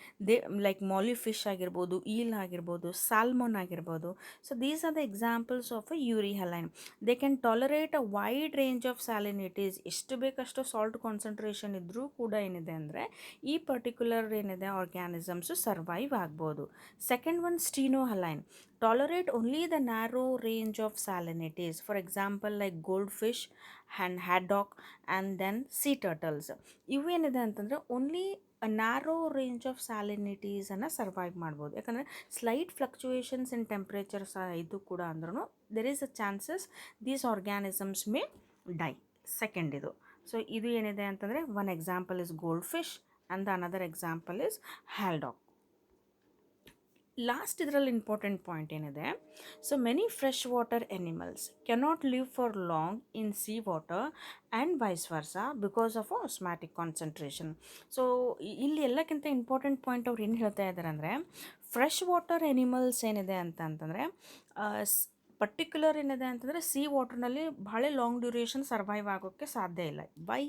like ಮಾಲಿಫಿಶ್ ಆಗಿರ್ಬೋದು, ಈಲ್ ಆಗಿರ್ಬೋದು, salmon ಆಗಿರ್ಬೋದು. So these are the examples of a euryhaline. They can tolerate a wide range of salinities. ಎಷ್ಟು ಬೇಕಷ್ಟು salt concentration ಇದ್ದರೂ ಕೂಡ ಏನಿದೆ ಅಂದರೆ ಈ ಪರ್ಟಿಕ್ಯುಲರ್ ಏನಿದೆ ಆರ್ಗ್ಯಾನಿಸಮ್ಸು ಸರ್ವೈವ್ ಆಗ್ಬೋದು. Second one stenohaline, tolerate only the narrow range of salinities, for example like goldfish and haddock and then sea turtles. ಇವೇನಿದೆ ಅಂತಂದರೆ ಓನ್ಲಿ ನ್ಯಾರೋ ರೇಂಜ್ ಆಫ್ ಸ್ಯಾಲಿನಿಟೀಸನ್ನು ಸರ್ವೈವ್ ಮಾಡ್ಬೋದು. ಯಾಕಂದರೆ ಸ್ಲೈಟ್ ಫ್ಲಕ್ಚುಯೇಷನ್ಸ್ ಇನ್ ಟೆಂಪ್ರೇಚರ್ ಸಹ ಇದು ಕೂಡ ಅಂದ್ರೂ there is a chances these organisms may die. Second ಇದು. ಸೊ ಇದು ಏನಿದೆ ಅಂತಂದರೆ one example is gold fish and the another example is haddock. Last ಇದರಲ್ಲಿ ಇಂಪಾರ್ಟೆಂಟ್ ಪಾಯಿಂಟ್ ಏನಿದೆ, so many fresh water animals cannot live for long in sea water and vice versa because of osmotic concentration. So ಇಲ್ಲಿ ಎಲ್ಲಕ್ಕಿಂತ important point ಅವ್ರು ಏನು ಹೇಳ್ತಾ ಇದ್ದಾರೆ ಅಂದರೆ fresh water animals ಏನಿದೆ ಅಂತಂದರೆ ಪರ್ಟಿಕ್ಯುಲರ್ ಏನಿದೆ ಅಂತಂದರೆ ಸಿ ವಾಟರ್ನಲ್ಲಿ ಭಾಳ ಲಾಂಗ್ ಡ್ಯೂರೇಷನ್ ಸರ್ವೈವ್ ಆಗೋಕ್ಕೆ ಸಾಧ್ಯ ಇಲ್ಲ. ವೈ?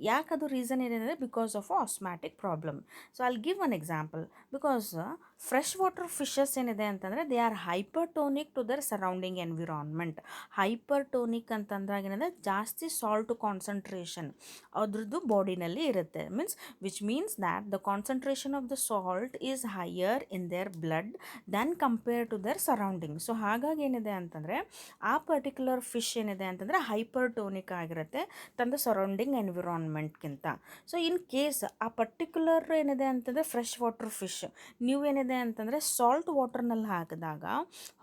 ಯಾಕದು ರೀಸನ್ ಏನಿದೆ? Because of osmotic problem. So I'll give one example. Because fresh water fishes ಏನಿದೆ ಅಂತಂದರೆ they are hypertonic to their surrounding environment. Hypertonic ಅಂತಂದಾಗ ಏನಂದರೆ ಜಾಸ್ತಿ ಸಾಲ್ಟ್ ಕಾನ್ಸಂಟ್ರೇಷನ್ ಅದ್ರದ್ದು ಬಾಡಿನಲ್ಲಿ ಇರುತ್ತೆ. Which means that the concentration of the salt is higher in their blood than compare to their surrounding. So ಹಾಗಾಗಿ ಏನಿದೆ ಅಂತಂದರೆ ಆ ಪರ್ಟಿಕ್ಯುಲರ್ ಫಿಶ್ ಏನಿದೆ ಅಂತಂದರೆ ಹೈಪರ್ಟೋನಿಕ್ ಆಗಿರುತ್ತೆ ತನ್ನ ಸರೌಂಡಿಂಗ್ ಎನ್ವಿರಾನ್ಮೆಂಟ್ಗಿಂತ. ಸೊ ಇನ್ ಕೇಸ್ ಆ ಪರ್ಟಿಕ್ಯುಲರ್ ಏನಿದೆ ಅಂತಂದರೆ ಫ್ರೆಶ್ ವಾಟರ್ ಫಿಶ್ ನೀವೇನಿದೆ ಅಂತಂದರೆ ಸಾಲ್ಟ್ ವಾಟರ್ನಲ್ಲಿ ಹಾಕಿದಾಗ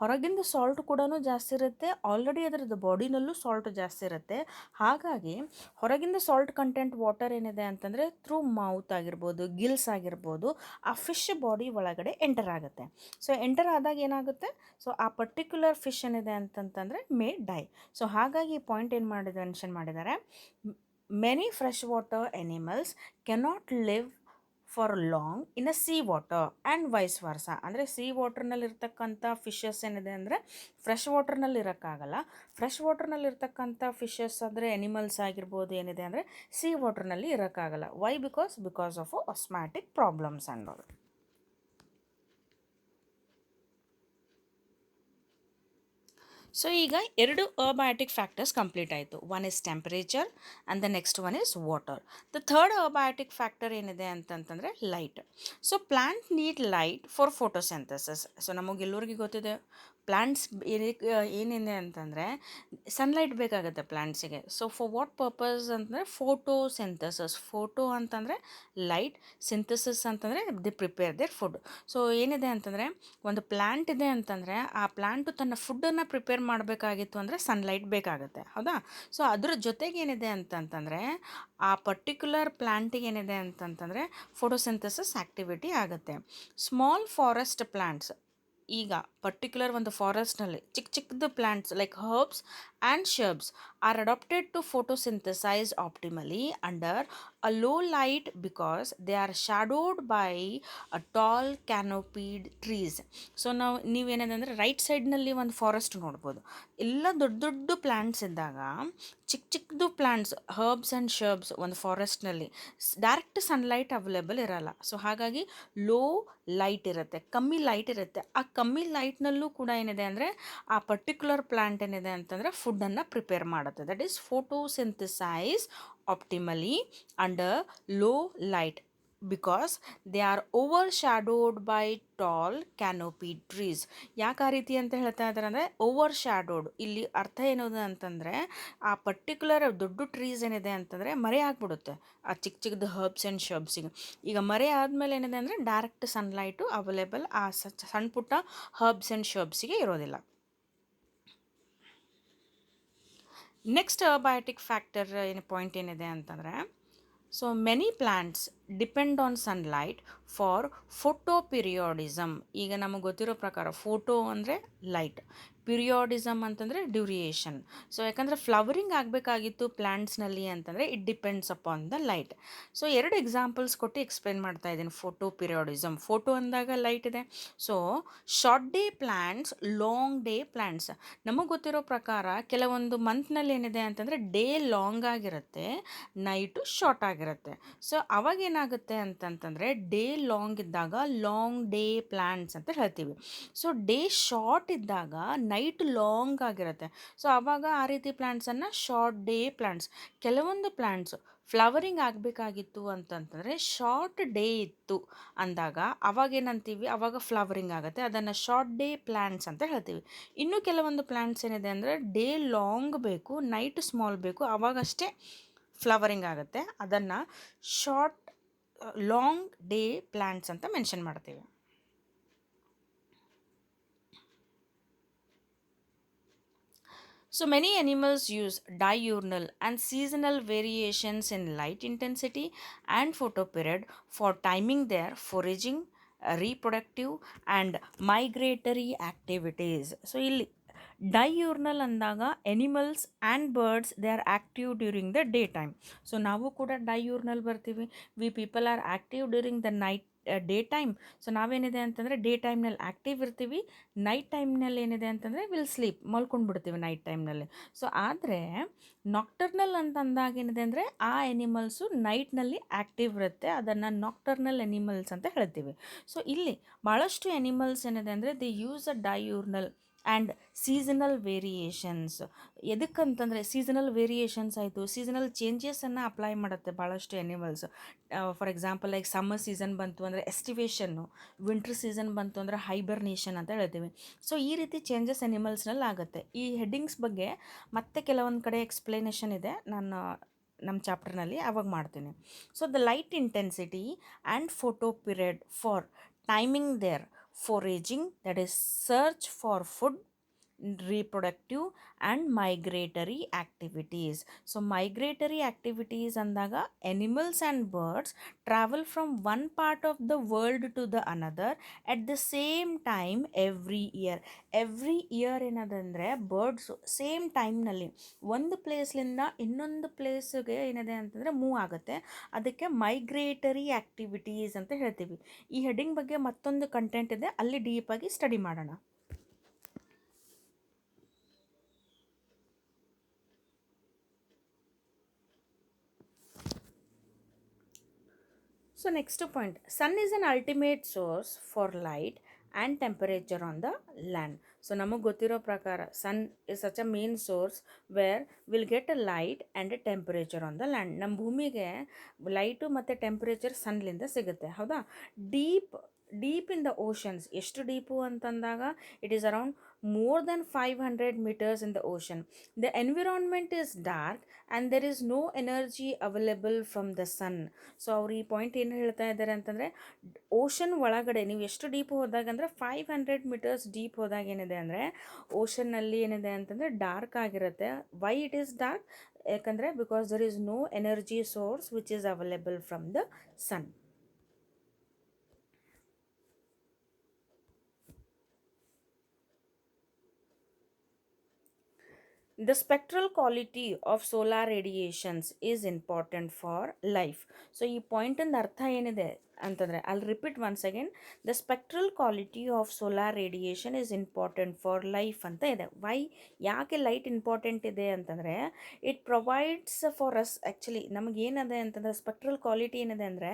ಹೊರಗಿಂದ ಸಾಲ್ಟ್ ಕೂಡ ಜಾಸ್ತಿ ಇರುತ್ತೆ, ಆಲ್ರೆಡಿ ಅದರದ್ದು ಬಾಡಿನಲ್ಲೂ ಸಾಲ್ಟ್ ಜಾಸ್ತಿ ಇರುತ್ತೆ. ಹಾಗಾಗಿ ಹೊರಗಿಂದ ಸಾಲ್ಟ್ ಕಂಟೆಂಟ್ ವಾಟರ್ ಏನಿದೆ ಅಂತಂದರೆ ಥ್ರೂ ಮೌತ್ ಆಗಿರ್ಬೋದು, ಗಿಲ್ಸ್ ಆಗಿರ್ಬೋದು, ಆ ಫಿಶ್ ಬಾಡಿ ಒಳಗಡೆ ಎಂಟರ್ ಆಗುತ್ತೆ. ಸೊ ಎಂಟರ್ ಆದಾಗ ಏನಾಗುತ್ತೆ, ಸೊ ಆ ಪರ್ಟಿಕ್ಯುಲರ್ ಫಿಶ್ ಏನಿದೆ ಅಂತಂತಂದರೆ ಮೇ ಡೈ. ಸೊ ಹಾಗಾಗಿ ಈ ಪಾಯಿಂಟ್ ಏನು ಮೆನ್ಷನ್ ಮಾಡಿದ್ದಾರೆ, many fresh water animals cannot live for long in a sea water and vice versa. ಅಂದರೆ ಸಿ ವಾಟರ್ನಲ್ಲಿರ್ತಕ್ಕಂಥ ಫಿಶಸ್ ಏನಿದೆ ಅಂದರೆ ಫ್ರೆಶ್ ವಾಟರ್ನಲ್ಲಿ ಇರೋಕ್ಕಾಗಲ್ಲ. ಫ್ರೆಶ್ ವಾಟರ್ನಲ್ಲಿರ್ತಕ್ಕಂಥ ಫಿಶಸ್ ಅಂದರೆ ಎನಿಮಲ್ಸ್ ಆಗಿರ್ಬೋದು ಏನಿದೆ ಅಂದರೆ ಸಿ ವಾಟರ್ನಲ್ಲಿ ಇರೋಕ್ಕಾಗಲ್ಲ. Why? Because of osmotic problems and all. So ಈಗ ಎರಡು ಅಬಯಾಟಿಕ್ ಫ್ಯಾಕ್ಟರ್ಸ್ ಕಂಪ್ಲೀಟ್ ಆಯಿತು. One is temperature and the next one is water. The third abiotic factor ಏನಿದೆ ಅಂತಂತಂದರೆ light. So plant need light for photosynthesis. So ನಮಗೆಲ್ಲರಿಗೂ ಗೊತ್ತಿದೆ plants ಏನಿದೆ ಅಂತಂದರೆ sunlight ಬೇಕಾಗುತ್ತೆ ಪ್ಲ್ಯಾಂಟ್ಸಿಗೆ. ಸೊ ಫಾರ್ ವಾಟ್ ಪರ್ಪಸ್ ಅಂತಂದರೆ ಫೋಟೋಸಿಂಥಸಿಸ್. ಫೋಟೋ ಅಂತಂದರೆ ಲೈಟ್, ಸಿಂಥಸಿಸ್ ಅಂತಂದರೆ the prepare there food. So ಏನಿದೆ ಅಂತಂದರೆ ಒಂದು ಪ್ಲ್ಯಾಂಟ್ ಇದೆ ಅಂತಂದರೆ ಆ ಪ್ಲ್ಯಾಂಟು ತನ್ನ ಫುಡ್ಡನ್ನು ಪ್ರಿಪೇರ್ ಮಾಡಬೇಕಾಗಿತ್ತು ಅಂದರೆ ಸನ್ಲೈಟ್ ಬೇಕಾಗುತ್ತೆ, ಹೌದಾ? ಸೊ ಅದ್ರ ಜೊತೆಗೆ ಏನಿದೆ ಅಂತಂತಂದರೆ ಆ ಪರ್ಟಿಕ್ಯುಲರ್ ಪ್ಲ್ಯಾಂಟಿಗೆ ಏನಿದೆ ಅಂತಂತಂದರೆ ಫೋಟೋಸಿಂಥಸಿಸ್ ಆ್ಯಕ್ಟಿವಿಟಿ ಆಗುತ್ತೆ. ಸ್ಮಾಲ್ ಫಾರೆಸ್ಟ್ ಪ್ಲ್ಯಾಂಟ್ಸ್, ಈಗ ಪರ್ಟಿಕ್ಯುಲರ್ ಒಂದು ಫಾರೆಸ್ಟ್ನಲ್ಲಿ ಚಿಕ್ಕ ಚಿಕ್ಕದು plants like herbs and shrubs are adapted to photosynthesize optimally under a low light because they are shadowed by a tall canopied trees. So ನಾವು ನೀವೇನಿದೆ ಅಂದರೆ right ಸೈಡ್ನಲ್ಲಿ ಒಂದು forest ನೋಡ್ಬೋದು. ಎಲ್ಲ ದೊಡ್ಡ ದೊಡ್ಡ ಪ್ಲ್ಯಾಂಟ್ಸ್ ಇದ್ದಾಗ ಚಿಕ್ಕ ಚಿಕ್ಕದು ಪ್ಲ್ಯಾಂಟ್ಸ್ ಹರ್ಬ್ಸ್ ಆ್ಯಂಡ್ ಶರ್ಬ್ಸ್ ಒಂದು ಫಾರೆಸ್ಟ್ನಲ್ಲಿ ಡೈರೆಕ್ಟ್ ಸನ್ಲೈಟ್ ಅವೈಲೇಬಲ್ ಇರಲ್ಲ. ಸೊ ಹಾಗಾಗಿ ಲೋ ಲೈಟ್ ಇರುತ್ತೆ, ಕಮ್ಮಿ ಲೈಟ್ ಇರುತ್ತೆ. ಆ ಕಮ್ಮಿ ಲೈಟ್ನಲ್ಲೂ ಕೂಡ ಏನಿದೆ ಅಂದರೆ ಆ ಪರ್ಟಿಕ್ಯುಲರ್ ಪ್ಲ್ಯಾಂಟ್ ಏನಿದೆ ಅಂತಂದರೆ ಫುಡ್ಡನ್ನು ಪ್ರಿಪೇರ್ ಮಾಡುತ್ತೆ. That is photosynthesize optimally under low light because they are overshadowed by tall canopy trees. ಯಾಕೆ ಆ ರೀತಿ ಅಂತ ಹೇಳ್ತಾ ಇದ್ದಾರೆ ಅಂದರೆ ಓವರ್ಶ್ಯಾಡೋಡ್ ಇಲ್ಲಿ ಅರ್ಥ ಏನದು ಅಂತಂದರೆ ಆ ಪರ್ಟಿಕ್ಯುಲರ್ ದೊಡ್ಡ ಟ್ರೀಸ್ ಏನಿದೆ ಅಂತಂದರೆ ಮರೆ ಆಗಿಬಿಡುತ್ತೆ ಆ ಚಿಕ್ಕ ಚಿಕ್ಕದು ಹರ್ಬ್ಸ್ ಆ್ಯಂಡ್ ಶರ್ಬ್ಸಿಗೆ. ಈಗ ಮರೆ ಆದಮೇಲೆ ಏನಿದೆ ಅಂದರೆ ಡೈರೆಕ್ಟ್ ಸನ್ಲೈಟು ಅವೈಲೇಬಲ್ ಆ ಸಣ್ಣ ಪುಟ್ಟ ಹರ್ಬ್ಸ್ ಆ್ಯಂಡ್ ಶರ್ಬ್ಸಿಗೆ ಇರೋದಿಲ್ಲ. ನೆಕ್ಸ್ಟ್ ಅಬಯೋಟಿಕ್ ಫ್ಯಾಕ್ಟರ್ ಏನು ಪಾಯಿಂಟ್ ಏನಿದೆ ಅಂತಂದರೆ, so many plants depend on sunlight for photoperiodism. ಈಗ ನಮಗೆ ಗೊತ್ತಿರೋ ಪ್ರಕಾರ ಫೋಟೋ ಅಂದರೆ ಲೈಟ್, ಪಿರಿಯೋಡಿಸಮ್ ಅಂತಂದರೆ ಡ್ಯೂರಿಯೇಷನ್. ಸೊ ಯಾಕಂದರೆ ಫ್ಲವರಿಂಗ್ ಆಗಬೇಕಾಗಿತ್ತು ಪ್ಲ್ಯಾಂಟ್ಸ್ನಲ್ಲಿ ಅಂತಂದರೆ it depends upon the light. So ಎರಡು ಎಕ್ಸಾಂಪಲ್ಸ್ ಕೊಟ್ಟು ಎಕ್ಸ್ಪ್ಲೇನ್ ಮಾಡ್ತಾ ಇದ್ದೀನಿ. ಫೋಟೋ ಪಿರಿಯೋಡಿಸಮ್, ಫೋಟೋ ಅಂದಾಗ ಲೈಟ್ ಇದೆ. So short day plants, long day plants. ನಮಗೆ ಗೊತ್ತಿರೋ ಪ್ರಕಾರ ಕೆಲವೊಂದು ಮಂತ್ನಲ್ಲಿ ಏನಿದೆ ಅಂತಂದರೆ ಡೇ ಲಾಂಗ್ ಆಗಿರುತ್ತೆ, ನೈಟು ಶಾರ್ಟ್ ಆಗಿರುತ್ತೆ. ಸೊ ಅವಾಗೇನಾಗುತ್ತೆ ಅಂತಂತಂದರೆ ಡೇ ಲಾಂಗ್ ಇದ್ದಾಗ ಲಾಂಗ್ ಡೇ ಪ್ಲ್ಯಾಂಟ್ಸ್ ಅಂತ ಹೇಳ್ತೀವಿ. ಸೊ ಡೇ ಶಾರ್ಟ್ ಇದ್ದಾಗ ನೈಟ್ ಲಾಂಗ್ ಆಗಿರುತ್ತೆ. ಸೊ ಆವಾಗ ಆ ರೀತಿ ಪ್ಲ್ಯಾಂಟ್ಸನ್ನು ಶಾರ್ಟ್ ಡೇ ಪ್ಲ್ಯಾಂಟ್ಸ್. ಕೆಲವೊಂದು ಪ್ಲ್ಯಾಂಟ್ಸು ಫ್ಲವರಿಂಗ್ ಆಗಬೇಕಾಗಿತ್ತು ಅಂತಂತಂದರೆ ಶಾರ್ಟ್ ಡೇ ಇತ್ತು ಅಂದಾಗ ಅವಾಗೇನಂತೀವಿ, ಅವಾಗ ಫ್ಲವರಿಂಗ್ ಆಗುತ್ತೆ, ಅದನ್ನು ಶಾರ್ಟ್ ಡೇ ಪ್ಲ್ಯಾಂಟ್ಸ್ ಅಂತ ಹೇಳ್ತೀವಿ. ಇನ್ನು ಕೆಲವೊಂದು ಪ್ಲ್ಯಾಂಟ್ಸ್ ಏನಿದೆ ಅಂದರೆ ಡೇ ಲಾಂಗ್ ಬೇಕು, ನೈಟ್ ಸ್ಮಾಲ್ ಬೇಕು, ಅವಾಗಷ್ಟೇ ಫ್ಲವರಿಂಗ್ ಆಗುತ್ತೆ, ಅದನ್ನು ಶಾರ್ಟ್ ಲಾಂಗ್ ಡೇ ಪ್ಲ್ಯಾಂಟ್ಸ್ ಅಂತ ಮೆನ್ಷನ್ ಮಾಡ್ತೀವಿ. So many animals use diurnal and seasonal variations in light intensity and photoperiod for timing their foraging, reproductive and migratory activities. So ಇಲ್ಲಿ diurnal ಅಂದಾಗ animals and birds they are active during the day time. So ನಾವು ಕೂಡ diurnal ಬರ್ತೀವಿ. We people are active during the night day time. So ನಾವೇನಿದೆ ಅಂತಂದರೆ day ಟೈಮ್ನಲ್ಲಿ active ಇರ್ತೀವಿ, night ಟೈಮ್ನಲ್ಲಿ ಏನಿದೆ ಅಂತಂದರೆ ವಿಲ್ ಸ್ಲೀಪ್, ಮಲ್ಕೊಂಡ್ಬಿಡ್ತೀವಿ ನೈಟ್ ಟೈಮ್ನಲ್ಲಿ. ಸೊ ಆದರೆ ನಾಕ್ಟರ್ನಲ್ ಅಂತ ಅಂದಾಗ ಏನಿದೆ ಅಂದರೆ ಆ ಎನಿಮಲ್ಸು ನೈಟ್ನಲ್ಲಿ ಆ್ಯಕ್ಟಿವ್ ಇರುತ್ತೆ, ಅದನ್ನು ನಾಕ್ಟರ್ನಲ್ ಎನಿಮಲ್ಸ್ ಅಂತ ಹೇಳ್ತೀವಿ. ಸೊ ಇಲ್ಲಿ ಭಾಳಷ್ಟು ಎನಿಮಲ್ಸ್ ಏನಿದೆ ಅಂದರೆ they use a diurnal and seasonal variations. ಎದಕ್ಕಂತಂದರೆ ಸೀಸನಲ್ ವೇರಿಯೇಷನ್ಸ್ ಆಯಿತು, ಸೀಸನಲ್ ಚೇಂಜಸನ್ನು ಅಪ್ಲೈ ಮಾಡುತ್ತೆ ಭಾಳಷ್ಟು animals. For example like summer season ಬಂತು ಅಂದರೆ ಎಸ್ಟಿವೇಷನ್ನು, ವಿಂಟರ್ ಸೀಸನ್ ಬಂತು ಅಂದರೆ ಹೈಬರ್ನೇಷನ್ ಅಂತ ಹೇಳ್ತೀವಿ. ಸೊ ಈ ರೀತಿ ಚೇಂಜಸ್ ಎನಿಮಲ್ಸ್ನಲ್ಲಿ ಆಗುತ್ತೆ. ಈ ಹೆಡ್ಡಿಂಗ್ಸ್ ಬಗ್ಗೆ ಮತ್ತೆ ಕೆಲವೊಂದು ಕಡೆ ಎಕ್ಸ್ಪ್ಲನೇಷನ್ ಇದೆ, ನಾನು ನಮ್ಮ ಚಾಪ್ಟರ್ನಲ್ಲಿ ಅವಾಗ ಮಾಡ್ತೀನಿ. So the light intensity and photo period for timing there foraging, that is search for food, reproductive and migratory activities. So migratory activities andaga animals and birds travel from one part of the world to the another at the same time every year ಏನದಂದರೆ birds same ಟೈಮ್ನಲ್ಲಿ ಒಂದು ಪ್ಲೇಸ್ಲಿಂದ ಇನ್ನೊಂದು ಪ್ಲೇಸ್ಗೆ ಏನಿದೆ ಅಂತಂದರೆ move ಆಗುತ್ತೆ, ಅದಕ್ಕೆ migratory activities ಅಂತ ಹೇಳ್ತೀವಿ. ಈ ಹೆಡ್ಡಿಂಗ್ ಬಗ್ಗೆ ಮತ್ತೊಂದು ಕಂಟೆಂಟ್ ಇದೆ, ಅಲ್ಲಿ ಡೀಪಾಗಿ ಸ್ಟಡಿ ಮಾಡೋಣ. So next point, sun is an ultimate source for light and temperature on the land. So ನಮಗೆ ಗೊತ್ತಿರೋ ಪ್ರಕಾರ sun is such a main source where will get a light and a temperature on the land. ನಮ್ಮ ಭೂಮಿಗೆ light ಮತ್ತು temperature ಸನ್ಲಿಂದ ಸಿಗುತ್ತೆ, ಹೌದಾ. Deep in the oceans, ಎಷ್ಟು ಡೀಪು ಅಂತಂದಾಗ it is around more than 500 meters in the ocean. The environment is dark and there is no energy available from the sun. So ಅವ್ರು ಈ ಪಾಯಿಂಟ್ ಏನು ಹೇಳ್ತಾ ಇದ್ದಾರೆ ಅಂತಂದರೆ ಓಷನ್ ಒಳಗಡೆ ನೀವು ಎಷ್ಟು ಡೀಪ್ ಹೋದಾಗ ಅಂದರೆ 500 ಮೀಟರ್ಸ್ ಡೀಪ್ ಹೋದಾಗ ಏನಿದೆ ಅಂದರೆ ಓಷನ್ನಲ್ಲಿ ಏನಿದೆ ಅಂತಂದರೆ ಡಾರ್ಕ್ ಆಗಿರುತ್ತೆ. Why it is dark? ಯಾಕಂದರೆ because there is no energy source which is available from the sun. The spectral quality of solar radiations is important for life. So ಈ ಪಾಯಿಂಟಿಂದ ಅರ್ಥ ಏನಿದೆ ಅಂತಂದರೆ, I'll repeat once again, the spectral quality of solar radiation is important for life ಅಂತ ಇದೆ. Y, ಯಾಕೆ light important ಇದೆ ಅಂತಂದರೆ, it provides for us, actually ನಮಗೇನದೆ ಅಂತಂದರೆ ಸ್ಪೆಕ್ಟ್ರಲ್ ಕ್ವಾಲಿಟಿ ಏನಿದೆ ಅಂದರೆ,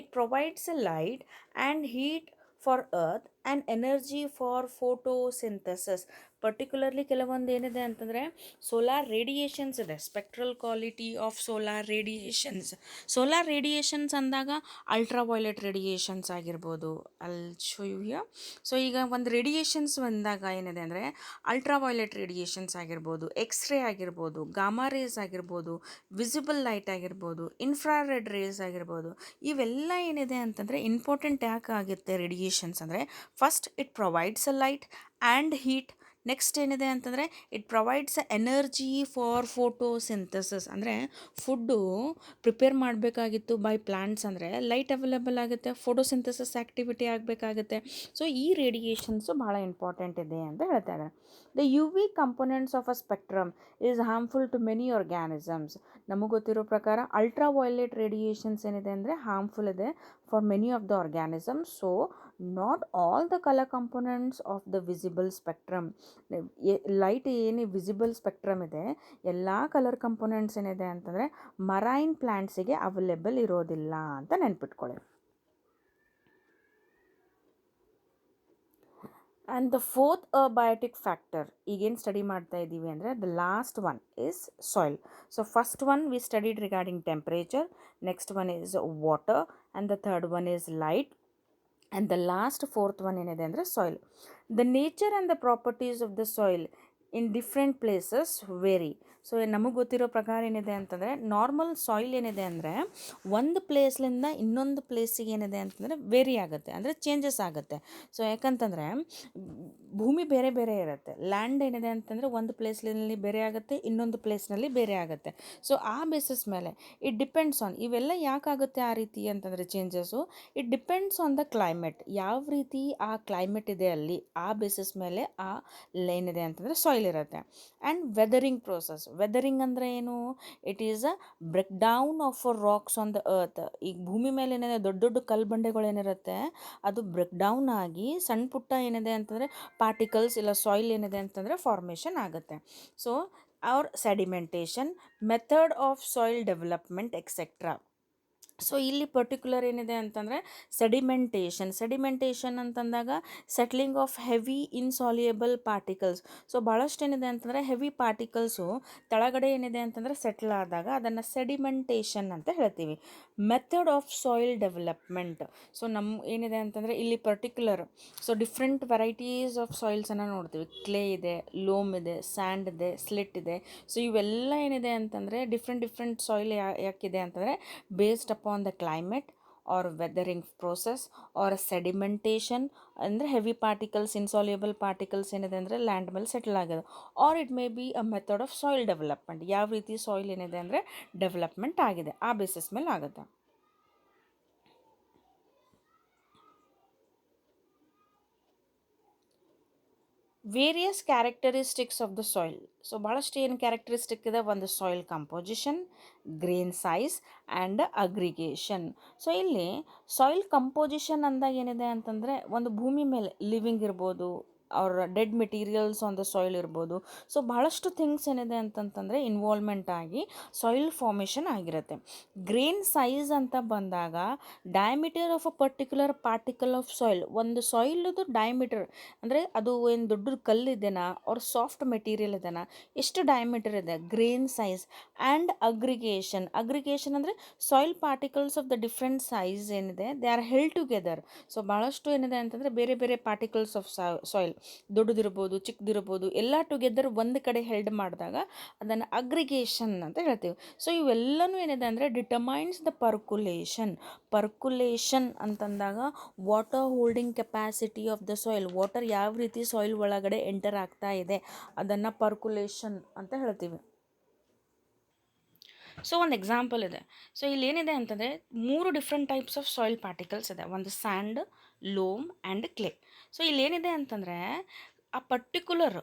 it provides light and heat for earth and energy for photosynthesis. Particularly ಕೆಲವೊಂದು ಏನಿದೆ ಅಂತಂದರೆ ಸೋಲಾರ್ ರೇಡಿಯೇಷನ್ಸ್ ಇದೆ. Spectral quality of solar radiations, solar radiations ಅಂದಾಗ ಅಲ್ಟ್ರಾ ವೈಲೆಟ್ ರೇಡಿಯೇಷನ್ಸ್ ಆಗಿರ್ಬೋದು. ಅಲ್ ಶೋ ಯು ಹಿಯರ್. ಸೊ ಈಗ ಒಂದು ರೇಡಿಯೇಷನ್ಸ್ ಬಂದಾಗ ಏನಿದೆ ಅಂದರೆ ಅಲ್ಟ್ರಾ ವೈಲೆಟ್ ರೇಡಿಯೇಷನ್ಸ್ ಆಗಿರ್ಬೋದು, ಎಕ್ಸ್ರೇ ಆಗಿರ್ಬೋದು, ಗಾಮಾ ರೇಸ್ ಆಗಿರ್ಬೋದು, ವಿಸಿಬಲ್ ಲೈಟ್ ಆಗಿರ್ಬೋದು, ಇನ್ಫ್ರಾರೆಡ್ ರೇಸ್ ಆಗಿರ್ಬೋದು. ಇವೆಲ್ಲ ಏನಿದೆ ಅಂತಂದರೆ ಇಂಪಾರ್ಟೆಂಟ್ ಯಾಕೆ ಆಗುತ್ತೆ ರೇಡಿಯೇಷನ್ಸ್ ಅಂದರೆ, first it provides a light and heat. Next ಏನಿದೆ ಅಂತಂದರೆ it provides energy for photosynthesis. ಅಂದರೆ ಫುಡ್ಡು ಪ್ರಿಪೇರ್ ಮಾಡಬೇಕಾಗಿತ್ತು ಬೈ ಪ್ಲಾಂಟ್ಸ್ ಅಂದರೆ ಲೈಟ್ ಅವೈಲೇಬಲ್ ಆಗುತ್ತೆ, ಫೋಟೋಸಿಂಥಸಿಸ್ ಆ್ಯಕ್ಟಿವಿಟಿ ಆಗಬೇಕಾಗುತ್ತೆ. ಸೊ ಈ ರೇಡಿಯೇಷನ್ಸು ಭಾಳ ಇಂಪಾರ್ಟೆಂಟ್ ಇದೆ ಅಂತ ಹೇಳ್ತಾ ಇದ್ದಾರೆ. The U V components of a spectrum is harmful to many organisms. ನಮಗೆ ಗೊತ್ತಿರೋ ಪ್ರಕಾರ ಅಲ್ಟ್ರಾ ವೈಲೆಟ್ ರೇಡಿಯೇಷನ್ಸ್ ಏನಿದೆ ಅಂದರೆ ಹಾರ್ಮ್ಫುಲ್ ಇದೆ for many of the organisms. So not all the colour components of the visible spectrum, light ಏನು visible spectrum ಇದೆ ಎಲ್ಲ colour components ಏನಿದೆ ಅಂತಂದರೆ ಮರೈನ್ ಪ್ಲ್ಯಾಂಟ್ಸಿಗೆ ಅವೈಲೇಬಲ್ ಇರೋದಿಲ್ಲ ಅಂತ ನೆನ್ಪಿಟ್ಕೊಳ್ಳಿ. And the fourth abiotic factor ಈಗೇನು ಸ್ಟಡಿ ಮಾಡ್ತಾ ಇದ್ದೀವಿ ಅಂದರೆ the last one is soil. So first one we studied regarding temperature, next one is water, and the third one is light, and the last fourth one ಏನಿದೆ ಅಂದರೆ soil. The nature and the properties of the soil in different places vary. So ನಮಗೆ ಗೊತ್ತಿರೋ ಪ್ರಕಾರ ಏನಿದೆ ಅಂತಂದರೆ normal soil ಏನಿದೆ ಅಂದರೆ ಒಂದು ಪ್ಲೇಸ್ಲಿಂದ ಇನ್ನೊಂದು ಪ್ಲೇಸಿಗೆ ಏನಿದೆ ಅಂತಂದರೆ ವೇರಿ ಆಗುತ್ತೆ, ಅಂದರೆ ಚೇಂಜಸ್ ಆಗುತ್ತೆ. ಸೊ ಯಾಕಂತಂದರೆ ಭೂಮಿ ಬೇರೆ ಬೇರೆ ಇರುತ್ತೆ. ಲ್ಯಾಂಡ್ ಏನಿದೆ ಅಂತಂದರೆ ಒಂದು ಪ್ಲೇಸ್ನಲ್ಲಿ ಬೇರೆ ಆಗುತ್ತೆ, ಇನ್ನೊಂದು ಪ್ಲೇಸ್ನಲ್ಲಿ ಬೇರೆ ಆಗುತ್ತೆ. ಸೊ ಆ ಬೇಸಿಸ್ ಮೇಲೆ ಇಟ್ ಡಿಪೆಂಡ್ಸ್ ಆನ್, ಇವೆಲ್ಲ ಯಾಕಾಗುತ್ತೆ ಆ ರೀತಿ ಅಂತಂದರೆ changes, it depends on the climate. ಯಾವ ರೀತಿ ಆ ಕ್ಲೈಮೇಟ್ ಇದೆ ಅಲ್ಲಿ, ಆ ಬೇಸಿಸ್ ಮೇಲೆ ಆ ಏನಿದೆ ಅಂತಂದರೆ ಸಾಯಿಲ್ ಇರುತ್ತೆ. ಆ್ಯಂಡ್ ವೆದರಿಂಗ್ ಪ್ರೋಸೆಸ್, ವೆದರಿಂಗ್ ಅಂದರೆ ಏನು, it is a break down of rocks on the earth. ಈಗ ಭೂಮಿ ಮೇಲೆ ಏನಿದೆ ದೊಡ್ಡ ದೊಡ್ಡ ಕಲ್ಲು ಬಂಡೆಗಳು ಏನಿರುತ್ತೆ ಅದು ಬ್ರೇಕ್ ಡೌನ್ ಆಗಿ ಸಣ್ಣ ಪುಟ್ಟ ಏನಿದೆ ಅಂತಂದರೆ ಪಾರ್ಟಿಕಲ್ಸ್ ಇಲ್ಲ ಸಾಯಿಲ್ ಏನಿದೆ ಅಂತಂದರೆ ಫಾರ್ಮೇಷನ್ ಆಗುತ್ತೆ. ಸೊ ಅವ್ರ sedimentation, method of soil development etcetera. So ಇಲ್ಲಿ ಪರ್ಟಿಕ್ಯುಲರ್ ಏನಿದೆ ಅಂತಂದರೆ ಸೆಡಿಮೆಂಟೇಷನ್ ಅಂತಂದಾಗ settling of heavy insoluble particles. So ಭಾಳಷ್ಟು ಏನಿದೆ ಅಂತಂದರೆ ಹೆವಿ ಪಾರ್ಟಿಕಲ್ಸು ಕೆಳಗಡೆ ಏನಿದೆ ಅಂತಂದರೆ ಸೆಟ್ಲ್ ಆದಾಗ ಅದನ್ನು ಸೆಡಿಮೆಂಟೇಷನ್ ಅಂತ ಹೇಳ್ತೀವಿ. Method of soil development. So ಏನಿದೆ ಅಂತಂದರೆ ಇಲ್ಲಿ particular, so different varieties of ಸಾಯಿಲ್ಸನ್ನು ನೋಡ್ತೀವಿ. ಕ್ಲೇ ಇದೆ, ಲೋಮ್ ಇದೆ, ಸ್ಯಾಂಡ್ ಇದೆ, ಸ್ಲಿಟ್ ಇದೆ. ಸೊ ಇವೆಲ್ಲ ಏನಿದೆ ಅಂತಂದರೆ ಡಿಫ್ರೆಂಟ್ ಸಾಯಿಲ್ ಯಾಕಿದೆ ಅಂತಂದರೆ based upon the climate or weathering process or sedimentation, ಅಂದರೆ ಹೆವಿ ಪಾರ್ಟಿಕಲ್ಸ್ ಇನ್ಸಾಲ್ಯುಬಲ್ ಪಾರ್ಟಿಕಲ್ಸ್ ಏನಿದೆ ಅಂದರೆ ಲ್ಯಾಂಡ್ ಮೇಲೆ ಸೆಟಲ್ ಆಗೋದು. Or it may be a method of soil development, ಯಾವ ರೀತಿ ಸಾಯಿಲ್ ಏನಿದೆ ಅಂದರೆ ಡೆವಲಪ್ಮೆಂಟ್ ಆಗಿದೆ ಆ ಬೇಸಿಸ್ ಮೇಲೆ ಆಗುತ್ತೆ. Various characteristics of the soil. So ಭಾಳಷ್ಟು ಏನು ಕ್ಯಾರೆಕ್ಟರಿಸ್ಟಿಕ್ ಇದೆ, ಒಂದು soil composition, grain size and aggregation. So ಇಲ್ಲಿ ಸಾಯಿಲ್ ಕಂಪೋಸಿಷನ್ ಅಂದಾಗ ಏನಿದೆ ಅಂತಂದರೆ ಒಂದು ಭೂಮಿ ಮೇಲೆ ಲಿವಿಂಗ್ ಇರ್ಬೋದು, ಅವ್ರ dead materials on the soil ಇರ್ಬೋದು. ಸೊ ಭಾಳಷ್ಟು ಥಿಂಗ್ಸ್ ಏನಿದೆ ಅಂತಂತಂದರೆ ಇನ್ವಾಲ್ವ್ಮೆಂಟ್ ಆಗಿ ಸಾಯಿಲ್ ಫಾರ್ಮೇಷನ್ ಆಗಿರುತ್ತೆ. ಗ್ರೇನ್ ಸೈಜ್ ಅಂತ ಬಂದಾಗ diameter of a particular particle of soil, ಒಂದು ಸಾಯಿಲ್ದು ಡಯಾಮೀಟರ್ ಅಂದರೆ ಅದು ಏನು ದೊಡ್ಡ ಕಲ್ಲಿದೆನಾ ಅವ್ರ ಸಾಫ್ಟ್ ಮೆಟೀರಿಯಲ್ ಇದೆನಾ, ಎಷ್ಟು ಡಯಾಮೀಟರ್ ಇದೆ, ಗ್ರೇನ್ ಸೈಜ್. ಆ್ಯಂಡ್ ಅಗ್ರಿಗೇಷನ್ ಅಂದರೆ soil particles of the different size ಏನಿದೆ they are held together. So ಭಾಳಷ್ಟು ಏನಿದೆ ಅಂತಂದರೆ ಬೇರೆ ಬೇರೆ ಪಾರ್ಟಿಕಲ್ಸ್ ಆಫ್ ಸಾಯಿಲ್ ದೊಡ್ಡದಿರ್ಬೋದು ಚಿಕ್ಕದಿರ್ಬೋದು ಎಲ್ಲ ಟುಗೆದರ್ ಒಂದು ಕಡೆ ಹೆಲ್ಡ್ ಮಾಡಿದಾಗ ಅದನ್ನು ಅಗ್ರಿಗೇಷನ್ ಅಂತ ಹೇಳ್ತೀವಿ. ಸೊ ಇವೆಲ್ಲನೂ ಏನಿದೆ ಅಂದರೆ ಡಿಟರ್ಮೈನ್ಸ್ ದ ಪರ್ಕುಲೇಷನ್ ಅಂತಂದಾಗ water holding capacity of the soil, water ಯಾವ ರೀತಿ ಸಾಯಿಲ್ ಒಳಗಡೆ ಎಂಟರ್ ಆಗ್ತಾ ಇದೆ ಅದನ್ನು ಪರ್ಕುಲೇಷನ್ ಅಂತ ಹೇಳ್ತೀವಿ. ಸೊ ಒಂದು ಎಕ್ಸಾಂಪಲ್ ಇದೆ. ಸೊ ಇಲ್ಲಿ ಏನಿದೆ ಅಂತಂದರೆ 3 different types of soil particles ಇದೆ, ಒಂದು sand, loam and clay. So ಇಲ್ಲೇನಿದೆ ಅಂತಂದರೆ ಆ ಪರ್ಟಿಕ್ಯುಲರ್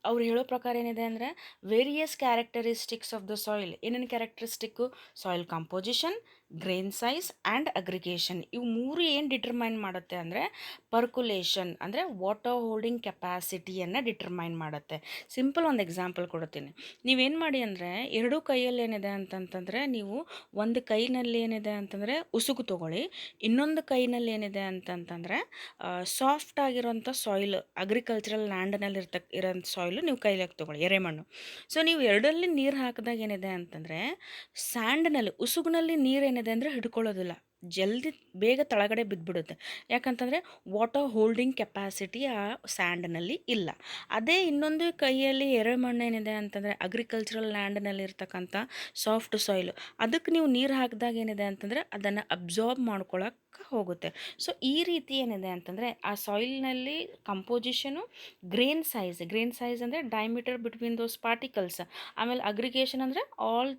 ಅವ್ರು ಹೇಳೋ ಪ್ರಕಾರ ಏನಿದೆ ಅಂದರೆ various characteristics of the soil. ಏನೇನು characteristic? Soil composition, grain size and aggregation. ಇವು ಮೂರು ಏನು ಡಿಟರ್ಮೈನ್ ಮಾಡುತ್ತೆ ಅಂದರೆ ಪರ್ಕುಲೇಷನ್ ಅಂದರೆ ವಾಟರ್ ಹೋಲ್ಡಿಂಗ್ ಕೆಪಾಸಿಟಿಯನ್ನು ಡಿಟರ್ಮೈನ್ ಮಾಡುತ್ತೆ. ಸಿಂಪಲ್ ಒಂದು ಎಕ್ಸಾಂಪಲ್ ಕೊಡ್ತೀನಿ. ನೀವೇನು ಮಾಡಿ ಅಂದರೆ ಎರಡೂ ಕೈಯಲ್ಲಿ ಏನಿದೆ ಅಂತಂತಂದರೆ ನೀವು ಒಂದು ಕೈನಲ್ಲಿ ಏನಿದೆ ಅಂತಂದರೆ ಉಸುಕು ತೊಗೊಳ್ಳಿ, ಇನ್ನೊಂದು ಕೈನಲ್ಲಿ ಏನಿದೆ ಅಂತಂತಂದರೆ ಸಾಫ್ಟ್ ಆಗಿರೋಂಥ ಸಾಯಿಲ್ ಅಗ್ರಿಕಲ್ಚರಲ್ ಲ್ಯಾಂಡ್ನಲ್ಲಿ ಇರೋಂಥ ಸಾಯಿಲು ನೀವು ಕೈಲಾಗಿ ತೊಗೊಳ್ಳಿ, ಎರೆಮಣ್ಣು. ಸೊ ನೀವು ಎರಡಲ್ಲಿ ನೀರು ಹಾಕಿದಾಗ ಏನಿದೆ ಅಂತಂದರೆ ಸ್ಯಾಂಡ್ನಲ್ಲಿ ಉಸುಗಿನಲ್ಲಿ ನೀರೇನಿದೆ ಅಂದರೆ ಹಿಡ್ಕೊಳ್ಳೋದಿಲ್ಲ, ಜಲ್ದಿ ಬೇಗ ಕೆಳಗಡೆ ಬಿದ್ದುಬಿಡುತ್ತೆ. ಯಾಕಂತಂದರೆ ವಾಟರ್ ಹೋಲ್ಡಿಂಗ್ ಕೆಪಾಸಿಟಿ ಆ ಸ್ಯಾಂಡ್ನಲ್ಲಿ ಇಲ್ಲ. ಅದೇ ಇನ್ನೊಂದು ಕೈಯಲ್ಲಿ ಎರೆಮಣ್ಣು ಏನಿದೆ ಅಂತಂದರೆ ಅಗ್ರಿಕಲ್ಚರಲ್ ಲ್ಯಾಂಡ್ನಲ್ಲಿ ಇರ್ತಕ್ಕಂಥ ಸಾಫ್ಟ್ ಸಾಯಿಲು, ಅದಕ್ಕೆ ನೀವು ನೀರು ಹಾಕಿದಾಗ ಏನಿದೆ ಅಂತಂದರೆ ಅದನ್ನು ಅಬ್ಸಾರ್ಬ್ ಮಾಡ್ಕೊಳಕ್ಕೆ ಹೋಗುತ್ತೆ. ಸೊ ಈ ರೀತಿ ಏನಿದೆ ಅಂತಂದರೆ ಆ ಸಾಯಿಲ್ನಲ್ಲಿ ಕಂಪೋಸಿಷನು, ಗ್ರೇನ್ ಸೈಜ್ ಅಂದರೆ ಡೈಮೀಟರ್ ಬಿಟ್ವೀನ್ ದೋಸ್ ಪಾರ್ಟಿಕಲ್ಸ್, ಆಮೇಲೆ ಅಗ್ರಿಗೇಷನ್ ಅಂದರೆ all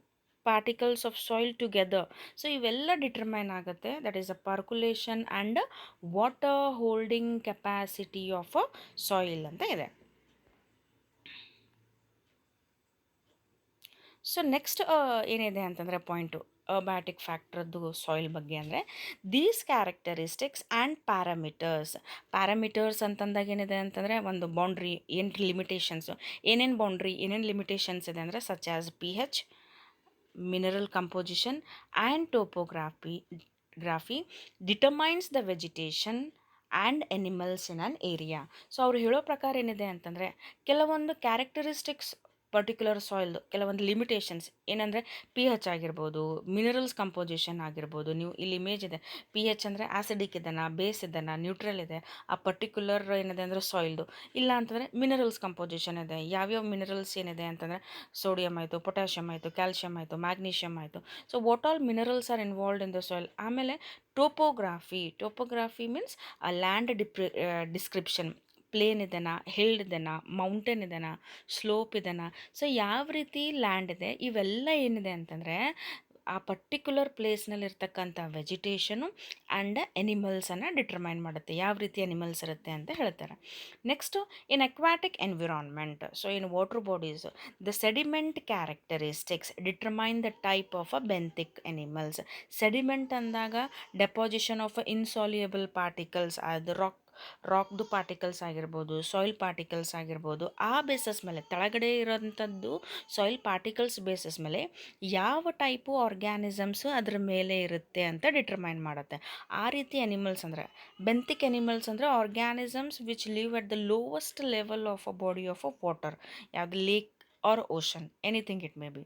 particles of soil together. So ಇವೆಲ್ಲ ಡಿಟರ್ಮೈನ್ ಆಗುತ್ತೆ. That is a percolation and water holding capacity of a soil ಅಂತ ಇದೆ. ಸೊ ನೆಕ್ಸ್ಟ್ ಏನಿದೆ ಅಂತಂದರೆ ಪಾಯಿಂಟು ಅಬ್ಯಾಟಿಕ್ ಫ್ಯಾಕ್ಟ್ರದ್ದು ಸಾಯಿಲ್ ಬಗ್ಗೆ ಅಂದರೆ ದೀಸ್ ಕ್ಯಾರೆಕ್ಟರಿಸ್ಟಿಕ್ಸ್ ಆ್ಯಂಡ್ ಪ್ಯಾರಾಮೀಟರ್ಸ್ ಅಂತಂದಾಗ ಏನಿದೆ ಅಂತಂದರೆ ಒಂದು ಬೌಂಡ್ರಿ, ಏನು ಲಿಮಿಟೇಷನ್ಸು, ಏನೇನು ಬೌಂಡ್ರಿ, ಏನೇನು ಲಿಮಿಟೇಷನ್ಸ್ ಇದೆ ಅಂದರೆ such as pH, mineral composition and topography determines the vegetation and animals in on area. So ಅವ್ರು ಹೇಳೋ ಪ್ರಕಾರ ಏನಿದೆ ಅಂತಂದರೆ ಕೆಲವೊಂದು ಕ್ಯಾರೆಕ್ಟರಿಸ್ಟಿಕ್ಸ್ ಪರ್ಟಿಕ್ಯುಲರ್ ಸಾಯಿಲ್ದು ಕೆಲವೊಂದು ಲಿಮಿಟೇಷನ್ಸ್ ಏನಂದರೆ pH ಆಗಿರ್ಬೋದು, ಮಿನರಲ್ಸ್ ಕಂಪೋಸಿಷನ್ ಆಗಿರ್ಬೋದು. ನೀವು ಇಲ್ಲಿ ಇಮೇಜ್ ಇದೆ, pH ಅಂದರೆ ಆಸಿಡಿಕ್ ಇದೆನಾ, ಬೇಸ್ ಇದೆನಾ, ನ್ಯೂಟ್ರಲ್ ಇದೆ ಆ ಪರ್ಟಿಕ್ಯುಲರ್ ಏನಿದೆ ಅಂದರೆ ಸಾಯಿಲ್ದು. ಇಲ್ಲ ಅಂತಂದರೆ ಮಿನರಲ್ಸ್ ಕಂಪೋಸಿಷನ್ ಇದೆ, ಯಾವ್ಯಾವ ಮಿನರಲ್ಸ್ ಏನಿದೆ ಅಂತಂದರೆ ಸೋಡಿಯಮ್ ಆಯಿತು, ಪೊಟ್ಯಾಷಿಯಮ್ ಆಯಿತು, ಕ್ಯಾಲ್ಶಿಯಮ್ ಆಯಿತು, ಮ್ಯಾಗ್ನೀಷಿಯಮ್ ಆಯಿತು. So what all minerals are involved in the soil. ಆಮೇಲೆ topography means a land description, plain ಇದೆನಾ, ಹಿಲ್ ಇದೆನಾ, ಮೌಂಟೇನ್ ಇದೆನಾ, ಸ್ಲೋಪ್ ಇದೆನಾ. ಸೊ ಯಾವ ರೀತಿ ಲ್ಯಾಂಡ್ ಇದೆ, ಇವೆಲ್ಲ ಏನಿದೆ ಅಂತಂದರೆ ಆ ಪರ್ಟಿಕ್ಯುಲರ್ ಪ್ಲೇಸ್ನಲ್ಲಿರ್ತಕ್ಕಂಥ ವೆಜಿಟೇಷನು ಆ್ಯಂಡ್ ಎನಿಮಲ್ಸನ್ನು ಡಿಟರ್ಮೈನ್ ಮಾಡುತ್ತೆ, ಯಾವ ರೀತಿ ಎನಿಮಲ್ಸ್ ಇರುತ್ತೆ ಅಂತ ಹೇಳ್ತಾರೆ. Next in aquatic environment, so in water bodies the sediment characteristics determine the type of a benthic animals. Sediment ಅಂದಾಗ ಡೆಪಾಸಿಷನ್ ಆಫ್ ಇನ್ಸಾಲ್ಯುಯಬಲ್ ಪಾರ್ಟಿಕಲ್ಸ್, ಅದು ರಾಕ್ದು ಪಾರ್ಟಿಕಲ್ಸ್ ಆಗಿರ್ಬೋದು, ಸಾಯಿಲ್ ಪಾರ್ಟಿಕಲ್ಸ್ ಆಗಿರ್ಬೋದು. ಆ ಬೇಸಸ್ ಮೇಲೆ ಕೆಳಗಡೆ ಇರೋಂಥದ್ದು ಸಾಯಿಲ್ ಪಾರ್ಟಿಕಲ್ಸ್ ಬೇಸಸ್ ಮೇಲೆ ಯಾವ ಟೈಪು ಆರ್ಗ್ಯಾನಿಸಮ್ಸು ಅದ್ರ ಮೇಲೆ ಇರುತ್ತೆ ಅಂತ ಡಿಟರ್ಮೈನ್ ಮಾಡುತ್ತೆ. ಆ ರೀತಿ ಎನಿಮಲ್ಸ್ ಅಂದರೆ ಬೆಂಥಿಕ್ ಎನಿಮಲ್ಸ್ ಅಂದರೆ organisms which live at the lowest level of a body of a water, ಯಾವುದು lake or ocean, anything it may be.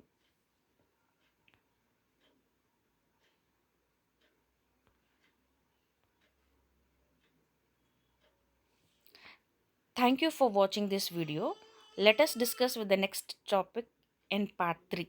Thank you for watching this video. Let us discuss with the next topic in part 3.